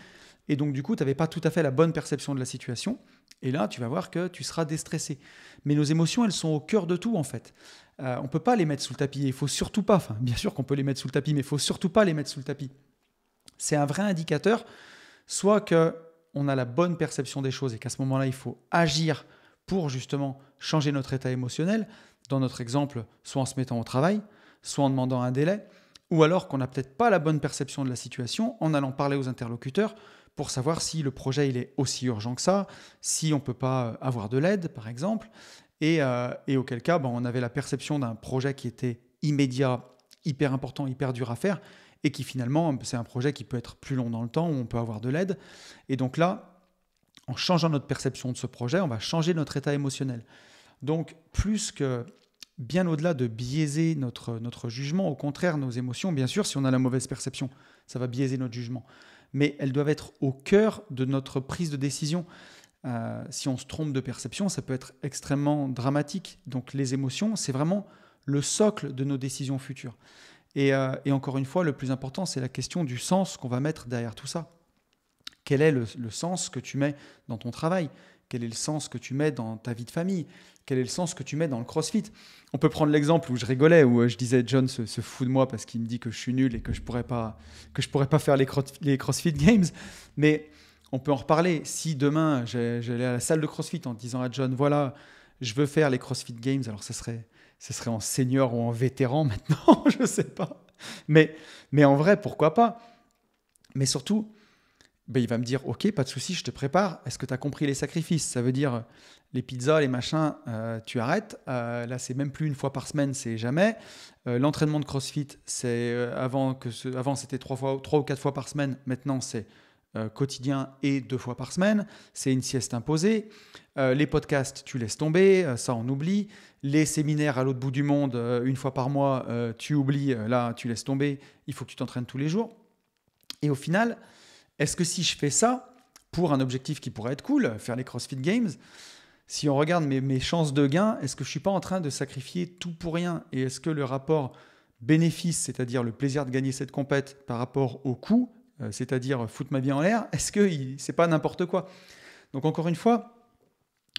Et donc du coup, tu n'avais pas tout à fait la bonne perception de la situation, et là, tu vas voir que tu seras déstressé. Mais nos émotions, elles sont au cœur de tout en fait. On ne peut pas les mettre sous le tapis, il faut surtout pas, enfin bien sûr qu'on peut les mettre sous le tapis, mais il faut surtout pas les mettre sous le tapis. C'est un vrai indicateur, soit qu'on a la bonne perception des choses et qu'à ce moment-là, il faut agir pour justement changer notre état émotionnel, dans notre exemple, soit en se mettant au travail, soit en demandant un délai, ou alors qu'on n'a peut-être pas la bonne perception de la situation en allant parler aux interlocuteurs pour savoir si le projet il est aussi urgent que ça, si on ne peut pas avoir de l'aide, par exemple, et auquel cas, on avait la perception d'un projet qui était immédiat, hyper important, hyper dur à faire, et qui finalement, c'est un projet qui peut être plus long dans le temps, où on peut avoir de l'aide. Et donc là, en changeant notre perception de ce projet, on va changer notre état émotionnel. Donc, plus que, bien au-delà de biaiser notre jugement, au contraire, nos émotions, bien sûr, si on a la mauvaise perception, ça va biaiser notre jugement. Mais elles doivent être au cœur de notre prise de décision. Si on se trompe de perception, ça peut être extrêmement dramatique. Donc les émotions, c'est vraiment le socle de nos décisions futures. Et encore une fois, le plus important, c'est la question du sens qu'on va mettre derrière tout ça. Quel est le sens que tu mets dans ton travail ? Quel est le sens que tu mets dans ta vie de famille? Quel est le sens que tu mets dans le CrossFit? On peut prendre l'exemple où je rigolais, où je disais John se fout de moi parce qu'il me dit que je suis nul et que je pourrais pas faire les CrossFit Games. Mais on peut en reparler. Si demain j'allais à la salle de CrossFit en disant à John, voilà, je veux faire les CrossFit Games, alors ce serait en senior ou en vétéran maintenant, je ne sais pas. Mais en vrai, pourquoi pas? Mais surtout, il va me dire, ok, pas de souci, je te prépare. Est-ce que tu as compris les sacrifices? Ça veut dire les pizzas, les machins, tu arrêtes. Là, c'est même plus une fois par semaine, c'est jamais. L'entraînement de CrossFit, c'est avant c'était 3 ou 4 fois par semaine. Maintenant, c'est quotidien et 2 fois par semaine. C'est une sieste imposée. Les podcasts, tu laisses tomber, ça on oublie. Les séminaires à l'autre bout du monde, 1 fois par mois, tu oublies, là tu laisses tomber. Il faut que tu t'entraînes tous les jours. Et au final, est-ce que si je fais ça pour un objectif qui pourrait être cool, faire les CrossFit Games, si on regarde mes chances de gain, est-ce que je ne suis pas en train de sacrifier tout pour rien? Et est-ce que le rapport bénéfice, c'est-à-dire le plaisir de gagner cette compète par rapport au coût, c'est-à-dire foutre ma vie en l'air, est-ce que c'est pas n'importe quoi? Donc encore une fois,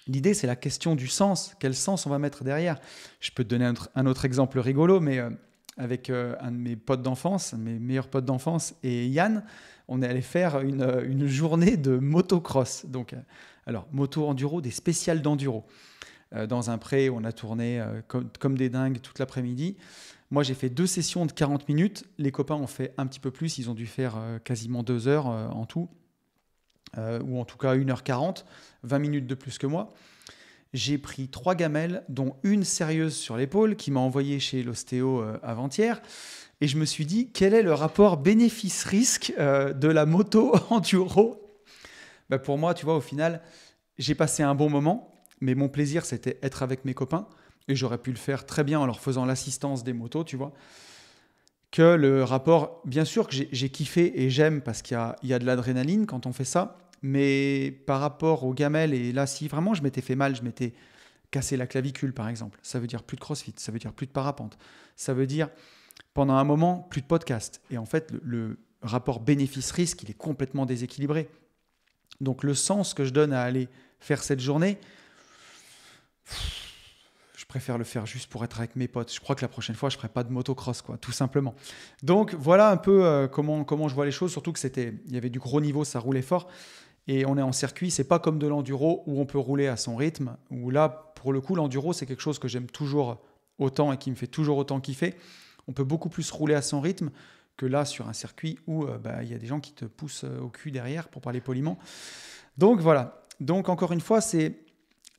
l'idée c'est la question du sens. Quel sens on va mettre derrière? Je peux te donner un autre exemple rigolo, mais avec un de mes potes d'enfance, mes meilleurs potes d'enfance et Yann, on est allé faire une journée de motocross. Donc, alors, moto-enduro, des spéciales d'enduro. Dans un pré, on a tourné comme des dingues toute l'après-midi. Moi, j'ai fait 2 sessions de 40 minutes. Les copains ont fait un petit peu plus. Ils ont dû faire quasiment 2 heures en tout. Ou en tout cas 1h40, 20 minutes de plus que moi. J'ai pris 3 gamelles, dont une sérieuse sur l'épaule, qui m'a envoyé chez l'ostéo avant-hier. Et je me suis dit, quel est le rapport bénéfice-risque de la moto enduro? Pour moi, tu vois, au final, j'ai passé un bon moment, mais mon plaisir, c'était être avec mes copains. Et j'aurais pu le faire très bien en leur faisant l'assistance des motos, tu vois. Que le rapport, bien sûr que j'ai kiffé et j'aime parce qu'il y a de l'adrénaline quand on fait ça. Mais par rapport aux gamelles, et là, si vraiment je m'étais fait mal, je m'étais cassé la clavicule, par exemple, ça veut dire plus de CrossFit, ça veut dire plus de parapente, ça veut dire pendant un moment plus de podcast. Et en fait, le rapport bénéfice-risque, il est complètement déséquilibré. Donc le sens que je donne à aller faire cette journée, je préfère le faire juste pour être avec mes potes. Je crois que la prochaine fois, je ne ferai pas de motocross, quoi, tout simplement. Donc voilà un peu comment je vois les choses, surtout qu'il y avait du gros niveau, ça roulait fort. Et on est en circuit, c'est pas comme de l'enduro où on peut rouler à son rythme, où là, pour le coup, l'enduro, c'est quelque chose que j'aime toujours autant et qui me fait toujours autant kiffer. On peut beaucoup plus rouler à son rythme que là, sur un circuit où il y a des gens qui te poussent au cul derrière, pour parler poliment. Donc voilà. Donc encore une fois, c'est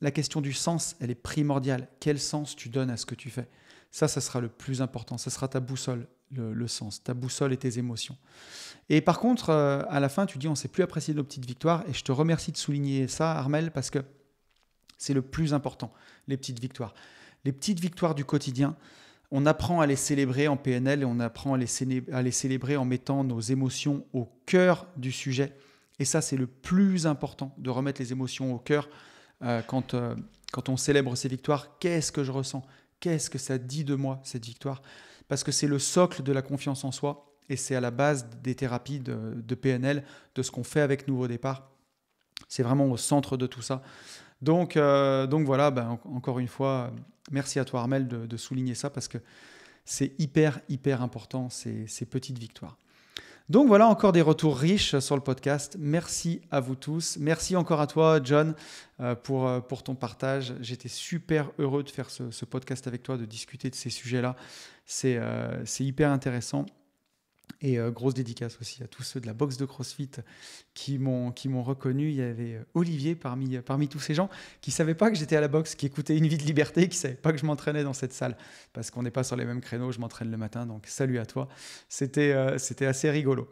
la question du sens, elle est primordiale. Quel sens tu donnes à ce que tu fais? Ça sera le plus important. Ça sera ta boussole, le sens, ta boussole et tes émotions. Et par contre, à la fin, tu dis on ne sait plus apprécier nos petites victoires. Et je te remercie de souligner ça, Armel, parce que c'est le plus important, les petites victoires. Les petites victoires du quotidien, on apprend à les célébrer en PNL et on apprend à les célébrer en mettant nos émotions au cœur du sujet. Et ça, c'est le plus important, de remettre les émotions au cœur quand on célèbre ces victoires. Qu'est-ce que je ressens? Qu'est-ce que ça dit de moi, cette victoire? Parce que c'est le socle de la confiance en soi. Et c'est à la base des thérapies de PNL, de ce qu'on fait avec Nouveau Départ. C'est vraiment au centre de tout ça. Donc voilà, encore une fois, merci à toi Armel de souligner ça parce que c'est hyper, hyper important, ces petites victoires. Donc voilà, encore des retours riches sur le podcast. Merci à vous tous. Merci encore à toi, John, pour ton partage. J'étais super heureux de faire ce podcast avec toi, de discuter de ces sujets-là. C'est hyper intéressant. Et grosse dédicace aussi à tous ceux de la boxe de CrossFit qui m'ont reconnu. Il y avait Olivier parmi tous ces gens qui ne savaient pas que j'étais à la boxe, qui écoutaient Une vie de liberté, qui ne savaient pas que je m'entraînais dans cette salle parce qu'on n'est pas sur les mêmes créneaux, je m'entraîne le matin, donc salut à toi. C'était assez rigolo.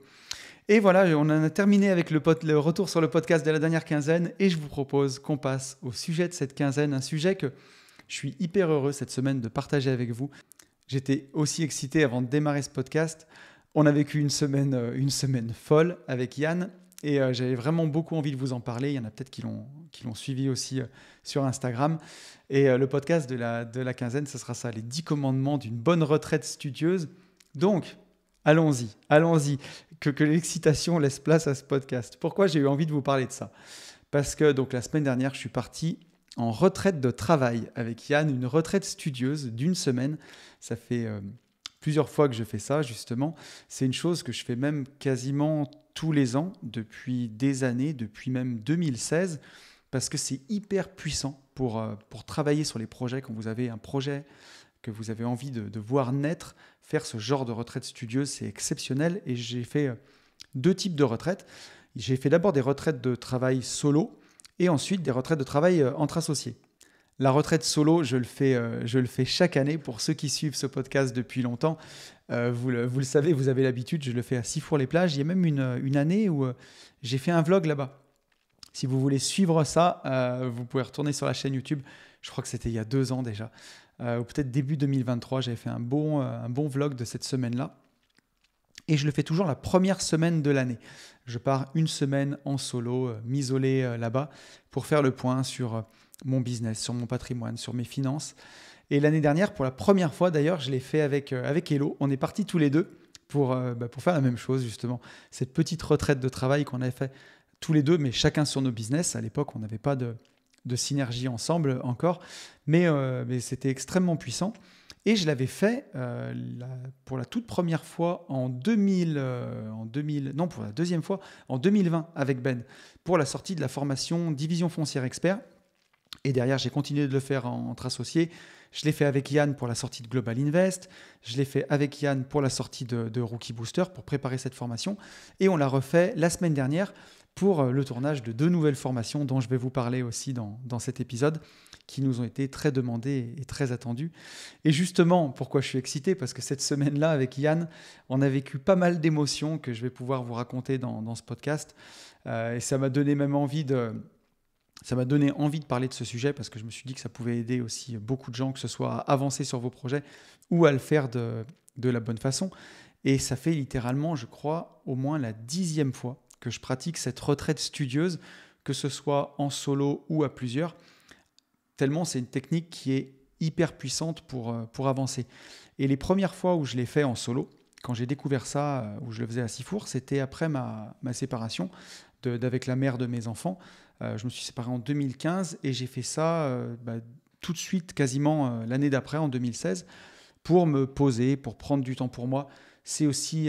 Et voilà, on en a terminé avec le retour sur le podcast de la dernière quinzaine et je vous propose qu'on passe au sujet de cette quinzaine, un sujet que je suis hyper heureux cette semaine de partager avec vous. J'étais aussi excité avant de démarrer ce podcast. On a vécu une semaine folle avec Yann et j'avais vraiment beaucoup envie de vous en parler. Il y en a peut-être qui l'ont suivi aussi sur Instagram. Et le podcast de la quinzaine, ce sera ça, les 10 commandements d'une bonne retraite studieuse. Donc, allons-y, que l'excitation laisse place à ce podcast. Pourquoi j'ai eu envie de vous parler de ça? parce que donc, la semaine dernière, je suis parti en retraite de travail avec Yann, une retraite studieuse d'une semaine. Ça fait plusieurs fois que je fais ça, justement. C'est une chose que je fais même quasiment tous les ans, depuis des années, depuis même 2016, parce que c'est hyper puissant pour travailler sur les projets. Quand vous avez un projet que vous avez envie de voir naître, faire ce genre de retraite studieuse, c'est exceptionnel. Et j'ai fait 2 types de retraites. J'ai fait d'abord des retraites de travail solo et ensuite des retraites de travail entre associés. La retraite solo, je le fais chaque année. Pour ceux qui suivent ce podcast depuis longtemps, vous le savez, vous avez l'habitude, je le fais à Sifour-les-Plages. Il y a même une année où j'ai fait un vlog là-bas. Si vous voulez suivre ça, vous pouvez retourner sur la chaîne YouTube. Je crois que c'était il y a 2 ans déjà, ou peut-être début 2023. J'avais fait un bon vlog de cette semaine-là. Et je le fais toujours la première semaine de l'année. Je pars une semaine en solo, m'isoler là-bas pour faire le point sur mon business, sur mon patrimoine, sur mes finances. Et l'année dernière, pour la première fois d'ailleurs, je l'ai fait avec Hello. On est partis tous les deux pour faire la même chose justement. Cette petite retraite de travail qu'on avait fait tous les deux, mais chacun sur nos business. À l'époque, on n'avait pas de synergie ensemble encore, mais c'était extrêmement puissant. Et je l'avais fait pour la toute première fois pour la deuxième fois en 2020 avec Ben, pour la sortie de la formation Division Foncière Expert. Et derrière, j'ai continué de le faire entre associés. Je l'ai fait avec Yann pour la sortie de Global Invest. Je l'ai fait avec Yann pour la sortie de Rookie Booster pour préparer cette formation. Et on l'a refait la semaine dernière pour le tournage de 2 nouvelles formations dont je vais vous parler aussi dans cet épisode, qui nous ont été très demandées et très attendues. Et justement, pourquoi je suis excité? Parce que cette semaine-là, avec Yann, on a vécu pas mal d'émotions que je vais pouvoir vous raconter dans ce podcast. Et ça m'a donné même envie de parler de ce sujet, parce que je me suis dit que ça pouvait aider aussi beaucoup de gens, que ce soit à avancer sur vos projets ou à le faire de la bonne façon. Et ça fait littéralement, je crois, au moins la 10e fois que je pratique cette retraite studieuse, que ce soit en solo ou à plusieurs, tellement c'est une technique qui est hyper puissante pour avancer. Et les premières fois où je l'ai fait en solo, quand j'ai découvert ça, où je le faisais à Sifour, c'était après ma séparation avec la mère de mes enfants. Je me suis séparé en 2015 et j'ai fait ça tout de suite, quasiment l'année d'après, en 2016, pour me poser, pour prendre du temps pour moi. C'est aussi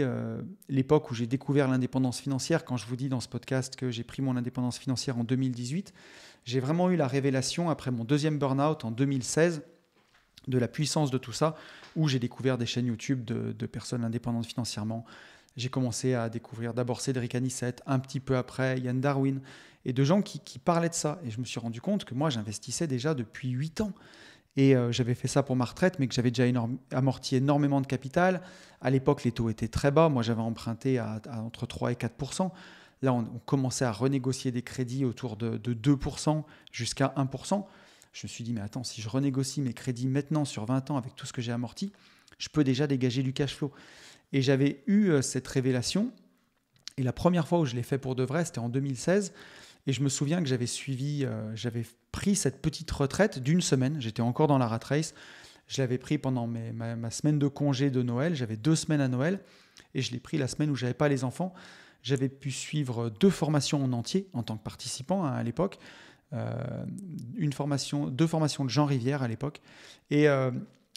l'époque où j'ai découvert l'indépendance financière. Quand je vous dis dans ce podcast que j'ai pris mon indépendance financière en 2018, j'ai vraiment eu la révélation après mon 2e burn-out en 2016 de la puissance de tout ça, où j'ai découvert des chaînes YouTube de personnes indépendantes financièrement. J'ai commencé à découvrir d'abord Cédric Anissette, un petit peu après Yann Darwin, et de gens qui parlaient de ça. Et je me suis rendu compte que moi, j'investissais déjà depuis 8 ans. Et j'avais fait ça pour ma retraite, mais que j'avais déjà amorti énormément de capital. À l'époque, les taux étaient très bas. Moi, j'avais emprunté à entre 3 et 4%. Là, on commençait à renégocier des crédits autour de 2% jusqu'à 1%. Je me suis dit, mais attends, si je renégocie mes crédits maintenant sur 20 ans avec tout ce que j'ai amorti, je peux déjà dégager du cash flow. Et j'avais eu cette révélation. Et la première fois où je l'ai fait pour de vrai, c'était en 2016. Et je me souviens que j'avais pris cette petite retraite d'une semaine. J'étais encore dans la rat race. Je l'avais pris pendant ma semaine de congé de Noël. J'avais 2 semaines à Noël. Et je l'ai pris la semaine où je n'avais pas les enfants. J'avais pu suivre 2 formations en entier en tant que participant à l'époque. 2 formations de Jean Rivière à l'époque. Et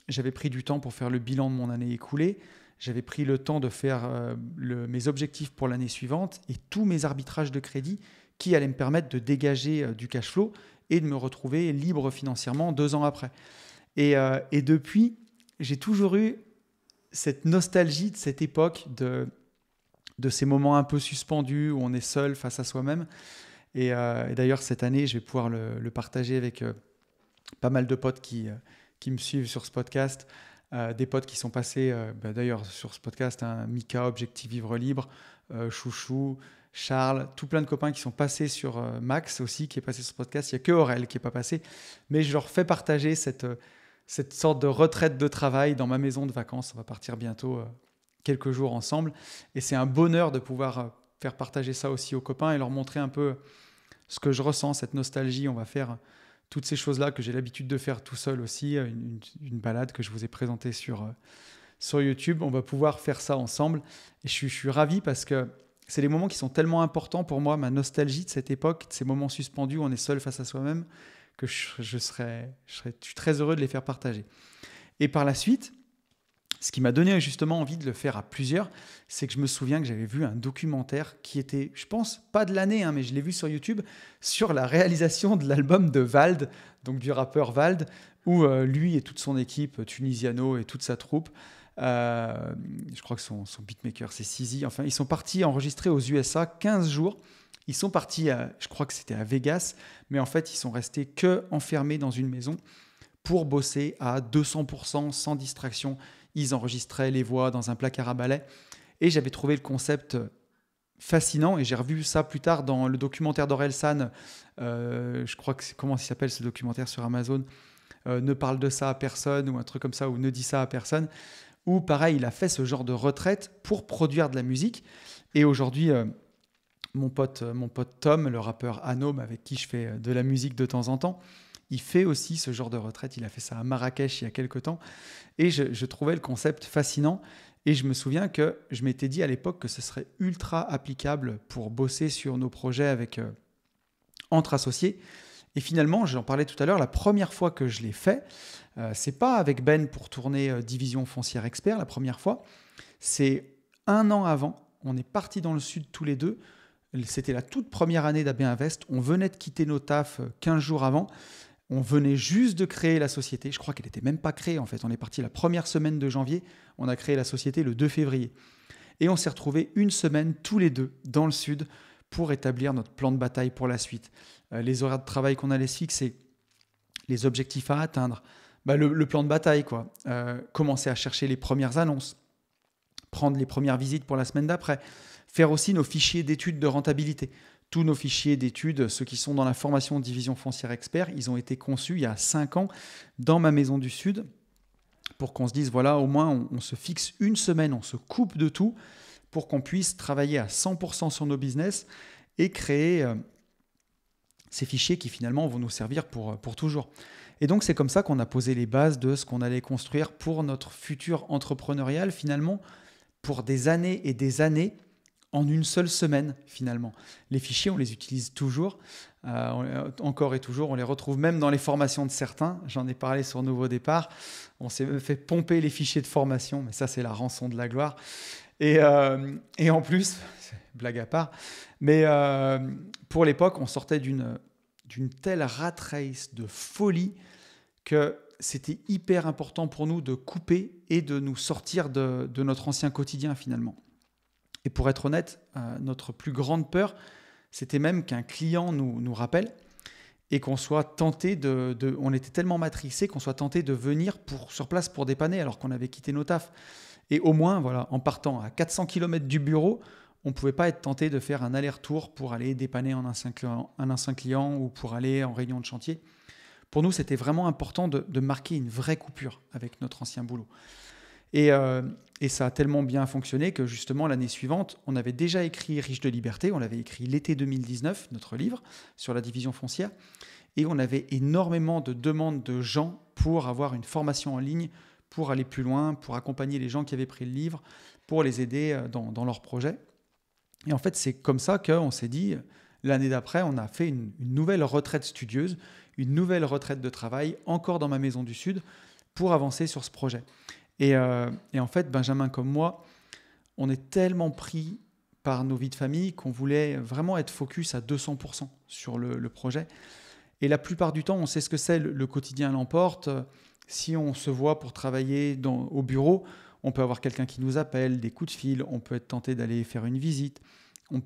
j'avais pris du temps pour faire le bilan de mon année écoulée. J'avais pris le temps de faire mes objectifs pour l'année suivante et tous mes arbitrages de crédit qui allaient me permettre de dégager du cash flow et de me retrouver libre financièrement 2 ans après. Et depuis, j'ai toujours eu cette nostalgie de cette époque, de ces moments un peu suspendus où on est seul face à soi-même. Et d'ailleurs, cette année, je vais pouvoir le partager avec pas mal de potes qui me suivent sur ce podcast. Des potes qui sont passés, d'ailleurs, sur ce podcast, Mika, Objectif Vivre Libre, Chouchou, Charles, tout plein de copains qui sont passés sur Max aussi, qui est passé sur ce podcast. Il n'y a que Aurel qui n'est pas passé. Mais je leur fais partager cette sorte de retraite de travail dans ma maison de vacances. On va partir bientôt quelques jours ensemble. Et c'est un bonheur de pouvoir faire partager ça aussi aux copains et leur montrer un peu ce que je ressens, cette nostalgie. On va faire toutes ces choses-là que j'ai l'habitude de faire tout seul aussi, une balade que je vous ai présentée sur YouTube. On va pouvoir faire ça ensemble. Et je suis ravi parce que c'est les moments qui sont tellement importants pour moi, ma nostalgie de cette époque, de ces moments suspendus où on est seul face à soi-même, que je suis très heureux de les faire partager. Et par la suite, ce qui m'a donné justement envie de le faire à plusieurs, c'est que je me souviens que j'avais vu un documentaire qui était, je pense, pas de l'année, mais je l'ai vu sur YouTube, sur la réalisation de l'album de Vald, donc du rappeur Vald, où lui et toute son équipe, Tunisiano et toute sa troupe, je crois que son beatmaker c'est Sizi, enfin ils sont partis enregistrer aux USA 15 jours. Ils sont partis, je crois que c'était à Vegas, mais en fait ils sont restés que enfermés dans une maison pour bosser à 200% sans distraction. Ils enregistraient les voix dans un placard à balai. Et j'avais trouvé le concept fascinant. Et j'ai revu ça plus tard dans le documentaire d'Orelsan. Je crois que comment il s'appelle ce documentaire sur Amazon, Ne parle de ça à personne ou un truc comme ça, ou Ne dis ça à personne. Où pareil, il a fait ce genre de retraite pour produire de la musique. Et aujourd'hui, mon pote Tom, le rappeur Anom, avec qui je fais de la musique de temps en temps, il fait aussi ce genre de retraite. Il a fait ça à Marrakech il y a quelques temps. Et je trouvais le concept fascinant. Et je me souviens que je m'étais dit à l'époque que ce serait ultra applicable pour bosser sur nos projets entre associés. Et finalement, j'en parlais tout à l'heure, la première fois que je l'ai fait, c'est pas avec Ben pour tourner Division Foncière Expert, la première fois. C'est 1 an avant. On est partis dans le sud tous les deux. C'était la toute première année d'AB Invest. On venait de quitter nos tafs 15 jours avant. On venait juste de créer la société. Je crois qu'elle n'était même pas créée en fait. On est parti la première semaine de janvier. On a créé la société le 2 février. Et on s'est retrouvés 1 semaine tous les deux dans le sud pour établir notre plan de bataille pour la suite. Les horaires de travail qu'on allait se fixer, les objectifs à atteindre, le plan de bataille, quoi. Commencer à chercher les premières annonces, prendre les premières visites pour la semaine d'après, faire aussi nos fichiers d'études de rentabilité. Tous nos fichiers d'études, ceux qui sont dans la formation Division Foncière Expert, ils ont été conçus il y a 5 ans dans ma maison du Sud pour qu'on se dise, voilà, au moins on se fixe 1 semaine, on se coupe de tout pour qu'on puisse travailler à 100% sur nos business et créer ces fichiers qui finalement vont nous servir pour toujours. Et donc c'est comme ça qu'on a posé les bases de ce qu'on allait construire pour notre futur entrepreneurial finalement pour des années et des années en 1 seule semaine finalement. Les fichiers, on les utilise toujours, encore et toujours. On les retrouve même dans les formations de certains. J'en ai parlé sur Nouveau Départ. On s'est fait pomper les fichiers de formation, mais ça, c'est la rançon de la gloire. Et en plus, blague à part, mais pour l'époque, on sortait d'une telle rat race de folie que c'était hyper important pour nous de couper et de nous sortir de notre ancien quotidien finalement. Et pour être honnête, notre plus grande peur, c'était même qu'un client nous rappelle et qu'on soit tenté on était tellement matrixés qu'on soit tenté de venir sur place pour dépanner alors qu'on avait quitté nos tafs. Et au moins, voilà, en partant à 400 km du bureau, on ne pouvait pas être tenté de faire un aller-retour pour aller dépanner un ancien client ou pour aller en réunion de chantier. Pour nous, c'était vraiment important de marquer une vraie coupure avec notre ancien boulot. Et ça a tellement bien fonctionné que justement l'année suivante, on avait déjà écrit Riche de liberté, on l'avait écrit l'été 2019, notre livre sur la division foncière, et on avait énormément de demandes de gens pour avoir une formation en ligne, pour aller plus loin, pour accompagner les gens qui avaient pris le livre, pour les aider dans leurs projets. Et en fait, c'est comme ça qu'on s'est dit, l'année d'après, on a fait une nouvelle retraite studieuse, une nouvelle retraite de travail, encore dans ma maison du Sud, pour avancer sur ce projet. Et en fait, Benjamin comme moi, on est tellement pris par nos vies de famille qu'on voulait vraiment être focus à 200% sur le projet. Et la plupart du temps, on sait ce que c'est, le quotidien l'emporte. Si on se voit pour travailler au bureau, on peut avoir quelqu'un qui nous appelle, des coups de fil, on peut être tenté d'aller faire une visite, on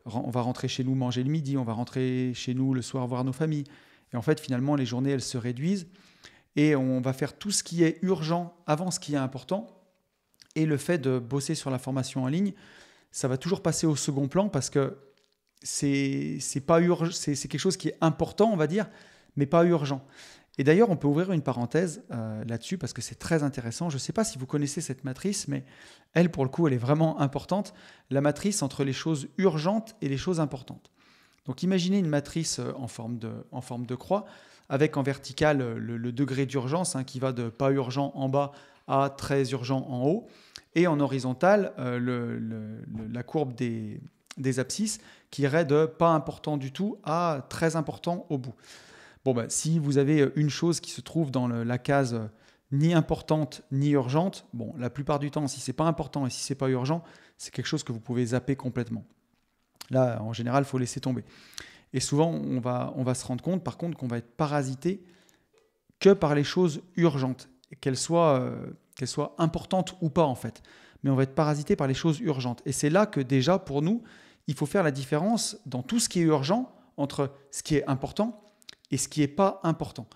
va rentrer chez nous manger le midi, on va rentrer chez nous le soir voir nos familles. Et en fait, finalement, les journées, elles se réduisent. Et on va faire tout ce qui est urgent avant ce qui est important. Et le fait de bosser sur la formation en ligne, ça va toujours passer au second plan parce que c'est pas urgent, c'est quelque chose qui est important, on va dire, mais pas urgent. Et d'ailleurs, on peut ouvrir une parenthèse là-dessus parce que c'est très intéressant. Je ne sais pas si vous connaissez cette matrice, mais elle, pour le coup, elle est vraiment importante. La matrice entre les choses urgentes et les choses importantes. Donc imaginez une matrice en forme de croix, avec en vertical le degré d'urgence qui va de pas urgent en bas à très urgent en haut. et en horizontal, la courbe des abscisses qui irait de pas important du tout à très important au bout. Bon, si vous avez une chose qui se trouve dans la case ni importante ni urgente, bon, la plupart du temps, si c'est pas important et si c'est pas urgent, c'est quelque chose que vous pouvez zapper complètement. Là, en général, il faut laisser tomber. Et souvent, on va se rendre compte, par contre, qu'on va être parasité que par les choses urgentes, qu'elles soient importantes ou pas, en fait. Mais on va être parasité par les choses urgentes. Et c'est là que déjà, pour nous, il faut faire la différence dans tout ce qui est urgent entre ce qui est important et ce qui n'est pas important.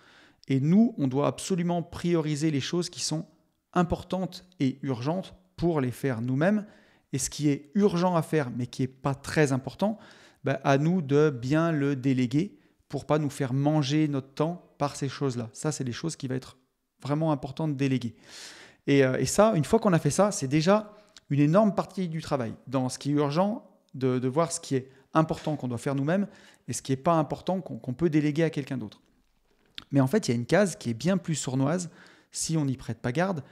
Et nous, on doit absolument prioriser les choses qui sont importantes et urgentes pour les faire nous-mêmes. Et ce qui est urgent à faire, mais qui n'est pas très important, à nous de bien le déléguer pour ne pas nous faire manger notre temps par ces choses-là. Ça, c'est des choses qui vont être vraiment importantes de déléguer. Et ça, une fois qu'on a fait ça, c'est déjà une énorme partie du travail. Dans ce qui est urgent, de voir ce qui est important qu'on doit faire nous-mêmes et ce qui n'est pas important qu'on peut déléguer à quelqu'un d'autre. Mais en fait, il y a une case qui est bien plus sournoise si on n'y prête pas garde.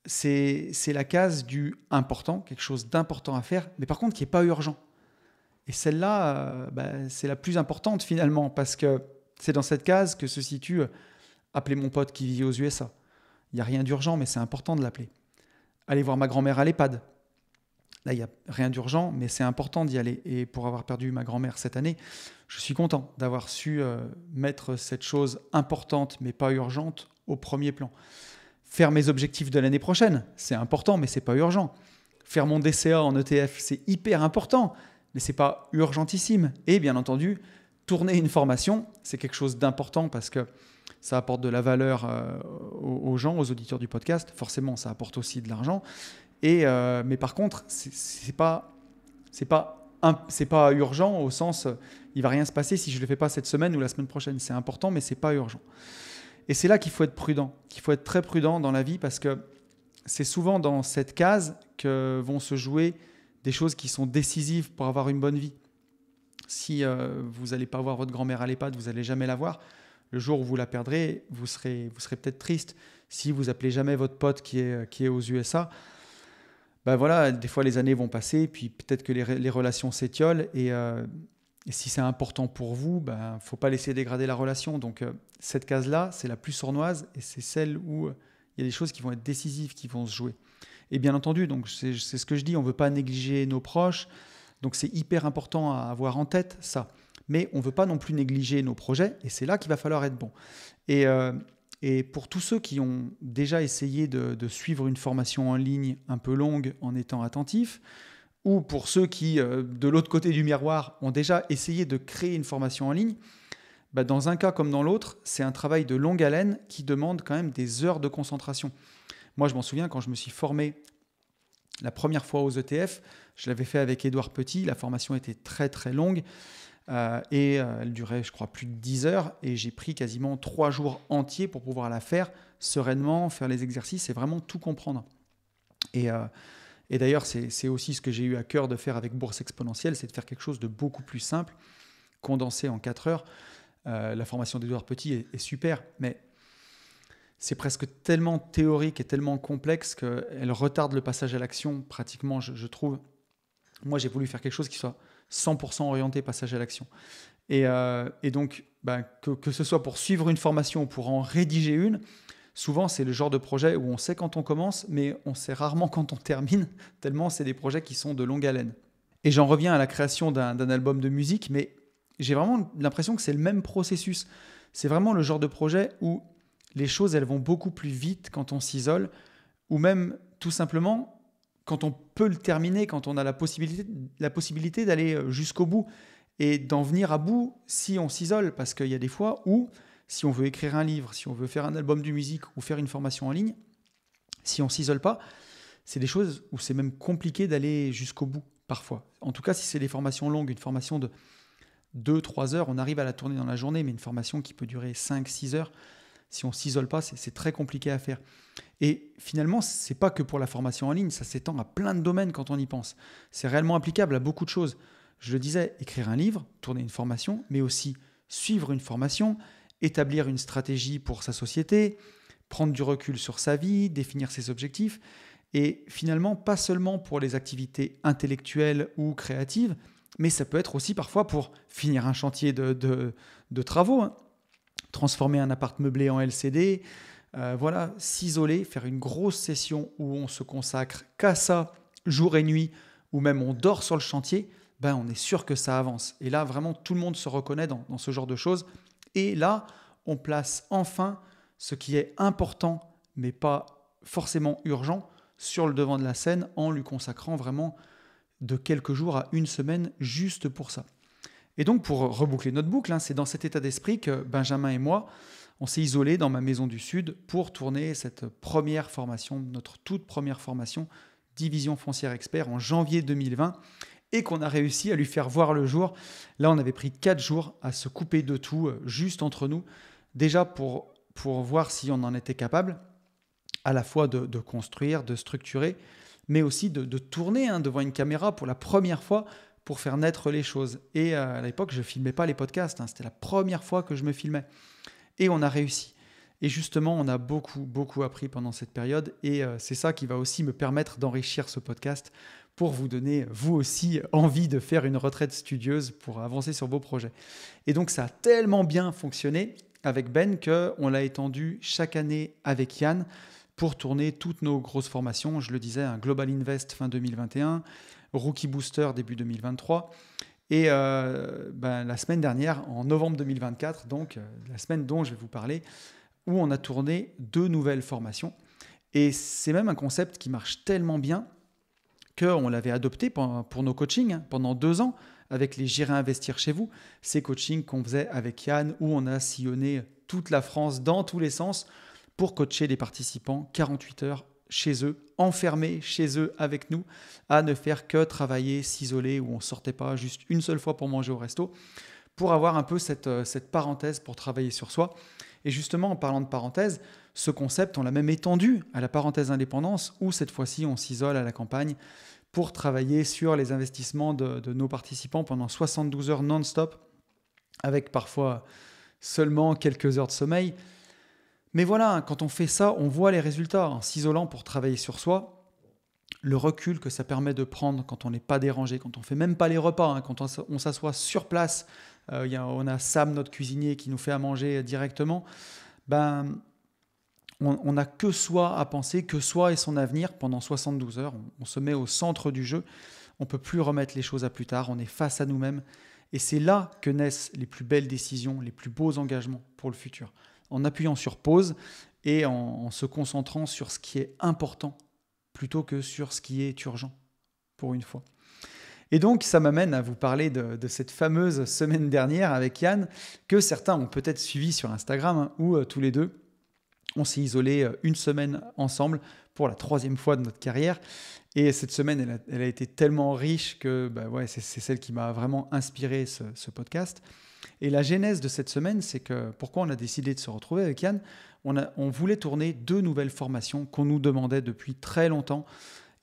C'est la case du important, quelque chose d'important à faire, mais par contre qui n'est pas urgent. Et celle-là, c'est la plus importante finalement, parce que c'est dans cette case que se situe appeler mon pote qui vit aux USA. Il n'y a rien d'urgent, mais c'est important de l'appeler. Aller voir ma grand-mère à l'EHPAD. Là, il n'y a rien d'urgent, mais c'est important d'y aller. Et pour avoir perdu ma grand-mère cette année, je suis content d'avoir su mettre cette chose importante, mais pas urgente, au premier plan. Faire mes objectifs de l'année prochaine, c'est important, mais ce n'est pas urgent. Faire mon DCA en ETF, c'est hyper important, mais ce n'est pas urgentissime. Et bien entendu, tourner une formation, c'est quelque chose d'important parce que ça apporte de la valeur aux gens, aux auditeurs du podcast. Forcément, ça apporte aussi de l'argent. Mais par contre, c'est pas urgent au sens il va rien se passer si je le fais pas cette semaine ou la semaine prochaine. C'est important, mais c'est pas urgent. Et c'est là qu'il faut être prudent, qu'il faut être très prudent dans la vie parce que c'est souvent dans cette case que vont se jouer des choses qui sont décisives pour avoir une bonne vie. Si vous n'allez pas voir votre grand-mère à l'EHPAD, vous n'allez jamais la voir. Le jour où vous la perdrez, vous serez peut-être triste. Si vous appelez jamais votre pote qui est aux USA, voilà, des fois les années vont passer, puis peut-être que les relations s'étiolent et si c'est important pour vous, faut pas laisser dégrader la relation. Donc cette case-là, c'est la plus sournoise et c'est celle où il y a des choses qui vont être décisives, qui vont se jouer. Et bien entendu, donc c'est ce que je dis, on ne veut pas négliger nos proches, donc c'est hyper important à avoir en tête ça. Mais on ne veut pas non plus négliger nos projets et c'est là qu'il va falloir être bon. Et pour tous ceux qui ont déjà essayé de suivre une formation en ligne un peu longue en étant attentifs, ou pour ceux qui, de l'autre côté du miroir, ont déjà essayé de créer une formation en ligne, dans un cas comme dans l'autre, c'est un travail de longue haleine qui demande quand même des heures de concentration. Moi, je m'en souviens, quand je me suis formé la première fois aux ETF, je l'avais fait avec Édouard Petit, la formation était très très longue, et elle durait, je crois, plus de 10 heures, et j'ai pris quasiment 3 jours entiers pour pouvoir la faire sereinement, faire les exercices et vraiment tout comprendre. Et d'ailleurs, c'est aussi ce que j'ai eu à cœur de faire avec Bourse Exponentielle, c'est de faire quelque chose de beaucoup plus simple, condensé en 4 heures. La formation d'Édouard Petit est super, mais c'est presque tellement théorique et tellement complexe qu'elle retarde le passage à l'action pratiquement, je trouve. Moi, j'ai voulu faire quelque chose qui soit 100% orienté passage à l'action. Et donc, que ce soit pour suivre une formation ou pour en rédiger une, souvent, c'est le genre de projet où on sait quand on commence, mais on sait rarement quand on termine, tellement c'est des projets qui sont de longue haleine. Et j'en reviens à la création d'un album de musique, mais j'ai vraiment l'impression que c'est le même processus. C'est vraiment le genre de projet où les choses, elles vont beaucoup plus vite quand on s'isole, ou même tout simplement quand on peut le terminer, quand on a la possibilité d'aller jusqu'au bout et d'en venir à bout si on s'isole. Parce qu'il y a des fois où, si on veut écrire un livre, si on veut faire un album de musique ou faire une formation en ligne, si on ne s'isole pas, c'est des choses où c'est même compliqué d'aller jusqu'au bout parfois. En tout cas, si c'est des formations longues, une formation de 2-3 heures, on arrive à la tourner dans la journée, mais une formation qui peut durer 5-6 heures, si on ne s'isole pas, c'est très compliqué à faire. Et finalement, ce n'est pas que pour la formation en ligne, ça s'étend à plein de domaines quand on y pense. C'est réellement applicable à beaucoup de choses. Je le disais, écrire un livre, tourner une formation, mais aussi suivre une formation, établir une stratégie pour sa société, prendre du recul sur sa vie, définir ses objectifs. Et finalement, pas seulement pour les activités intellectuelles ou créatives, mais ça peut être aussi parfois pour finir un chantier de travaux, hein. Transformer un appart meublé en LCD, voilà, s'isoler, faire une grosse session où on se consacre qu'à ça, jour et nuit, ou même on dort sur le chantier, ben on est sûr que ça avance. Et là, vraiment, tout le monde se reconnaît dans ce genre de choses. Et là, on place enfin ce qui est important, mais pas forcément urgent, sur le devant de la scène en lui consacrant vraiment de quelques jours à une semaine juste pour ça. Et donc, pour reboucler notre boucle, hein, c'est dans cet état d'esprit que Benjamin et moi, on s'est isolés dans ma maison du Sud pour tourner cette première formation, notre toute première formation, Division Foncière Expert, en janvier 2020, et qu'on a réussi à lui faire voir le jour. Là, on avait pris 4 jours à se couper de tout, juste entre nous, déjà pour voir si on en était capable, à la fois de construire, de structurer, mais aussi de tourner devant une caméra pour la première fois, pour faire naître les choses. Et à l'époque, je ne filmais pas les podcasts, c'était la première fois que je me filmais. Et on a réussi. Et justement, on a beaucoup, beaucoup appris pendant cette période. Et c'est ça qui va aussi me permettre d'enrichir ce podcast pour vous donner, vous aussi, envie de faire une retraite studieuse pour avancer sur vos projets. Et donc, ça a tellement bien fonctionné avec Ben qu'on l'a étendu chaque année avec Yann pour tourner toutes nos grosses formations. Je le disais, un Global Invest fin 2021, Rookie Booster début 2023. Et la semaine dernière, en novembre 2024, donc la semaine dont je vais vous parler, où on a tourné 2 nouvelles formations. Et c'est même un concept qui marche tellement bien qu'on l'avait adopté pour nos coachings pendant 2 ans avec les J'irai investir chez vous. Ces coachings qu'on faisait avec Yann, où on a sillonné toute la France dans tous les sens pour coacher les participants 48 heures chez eux, enfermés chez eux avec nous, à ne faire que travailler, s'isoler, où on ne sortait pas juste une seule fois pour manger au resto, pour avoir un peu cette parenthèse pour travailler sur soi. Et justement, en parlant de parenthèse, ce concept, on l'a même étendu à la parenthèse indépendance, où cette fois-ci, on s'isole à la campagne pour travailler sur les investissements de nos participants pendant 72 heures non-stop, avec parfois seulement quelques heures de sommeil. Mais voilà, quand on fait ça, on voit les résultats. En s'isolant pour travailler sur soi, le recul que ça permet de prendre quand on n'est pas dérangé, quand on ne fait même pas les repas, quand on s'assoit sur place, on a Sam, notre cuisinier, qui nous fait à manger directement, on n'a que soi à penser, que soi et son avenir pendant 72 heures. On se met au centre du jeu, on ne peut plus remettre les choses à plus tard, on est face à nous-mêmes. Et c'est là que naissent les plus belles décisions, les plus beaux engagements pour le futur. En appuyant sur pause et en se concentrant sur ce qui est important plutôt que sur ce qui est urgent, pour une fois. Et donc, ça m'amène à vous parler de cette fameuse semaine dernière avec Yann, que certains ont peut-être suivi sur Instagram, où tous les deux, on s'est isolés une semaine ensemble pour la 3e fois de notre carrière. Et cette semaine, elle a été tellement riche que c'est celle qui m'a vraiment inspiré ce podcast. Et la genèse de cette semaine, c'est que pourquoi on a décidé de se retrouver avec Yann, on voulait tourner 2 nouvelles formations qu'on nous demandait depuis très longtemps,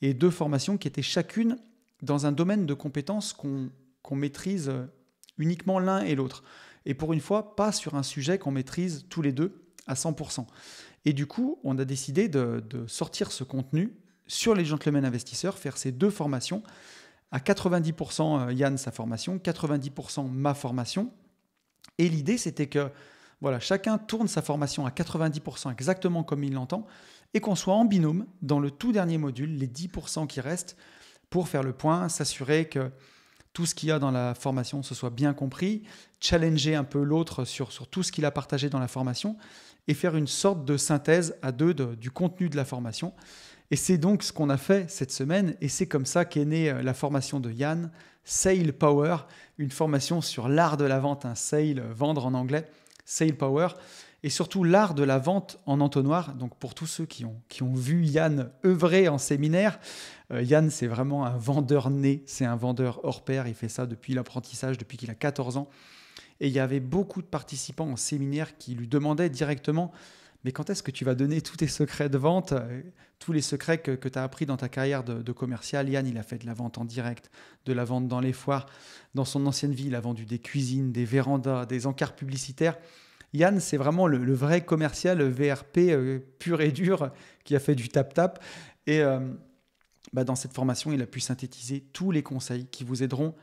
et 2 formations qui étaient chacune dans un domaine de compétences qu'on maîtrise uniquement l'un et l'autre. Et pour une fois, pas sur un sujet qu'on maîtrise tous les deux à 100%. Et du coup, on a décidé de sortir ce contenu sur les Gentlemen Investisseurs, faire ces 2 formations, à 90% Yann sa formation, 90% ma formation. Et l'idée, c'était que chacun tourne sa formation à 90% exactement comme il l'entend, et qu'on soit en binôme dans le tout dernier module, les 10% qui restent, pour faire le point, s'assurer que tout ce qu'il y a dans la formation se soit bien compris, challenger un peu l'autre sur tout ce qu'il a partagé dans la formation, et faire une sorte de synthèse à 2 du contenu de la formation. Et c'est donc ce qu'on a fait cette semaine, et c'est comme ça qu'est née la formation de Yann, Sale Power, une formation sur l'art de la vente, sale, vendre en anglais, Sale Power, et surtout l'art de la vente en entonnoir. Donc pour tous ceux qui ont vu Yann œuvrer en séminaire, Yann c'est vraiment un vendeur né, c'est un vendeur hors pair, il fait ça depuis l'apprentissage, depuis qu'il a 14 ans. Et il y avait beaucoup de participants en séminaire qui lui demandaient directement « Mais quand est-ce que tu vas donner tous tes secrets de vente, tous les secrets que tu as appris dans ta carrière de commercial ?» Yann, il a fait de la vente en direct, de la vente dans les foires. Dans son ancienne vie, il a vendu des cuisines, des vérandas, des encarts publicitaires. Yann, c'est vraiment le vrai commercial VRP pur et dur qui a fait du tap-tap. Et dans cette formation, il a pu synthétiser tous les conseils qui vous aideront,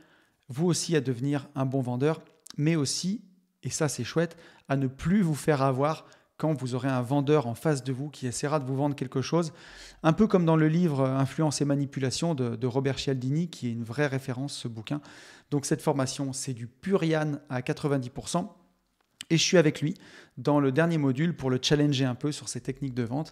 vous aussi, à devenir un bon vendeur, mais aussi, et ça c'est chouette, à ne plus vous faire avoir quand vous aurez un vendeur en face de vous qui essaiera de vous vendre quelque chose, un peu comme dans le livre Influence et manipulation de Robert Cialdini, qui est une vraie référence, ce bouquin. Donc cette formation, c'est du pur Yann à 90%. Et je suis avec lui dans le dernier module pour le challenger un peu sur ses techniques de vente.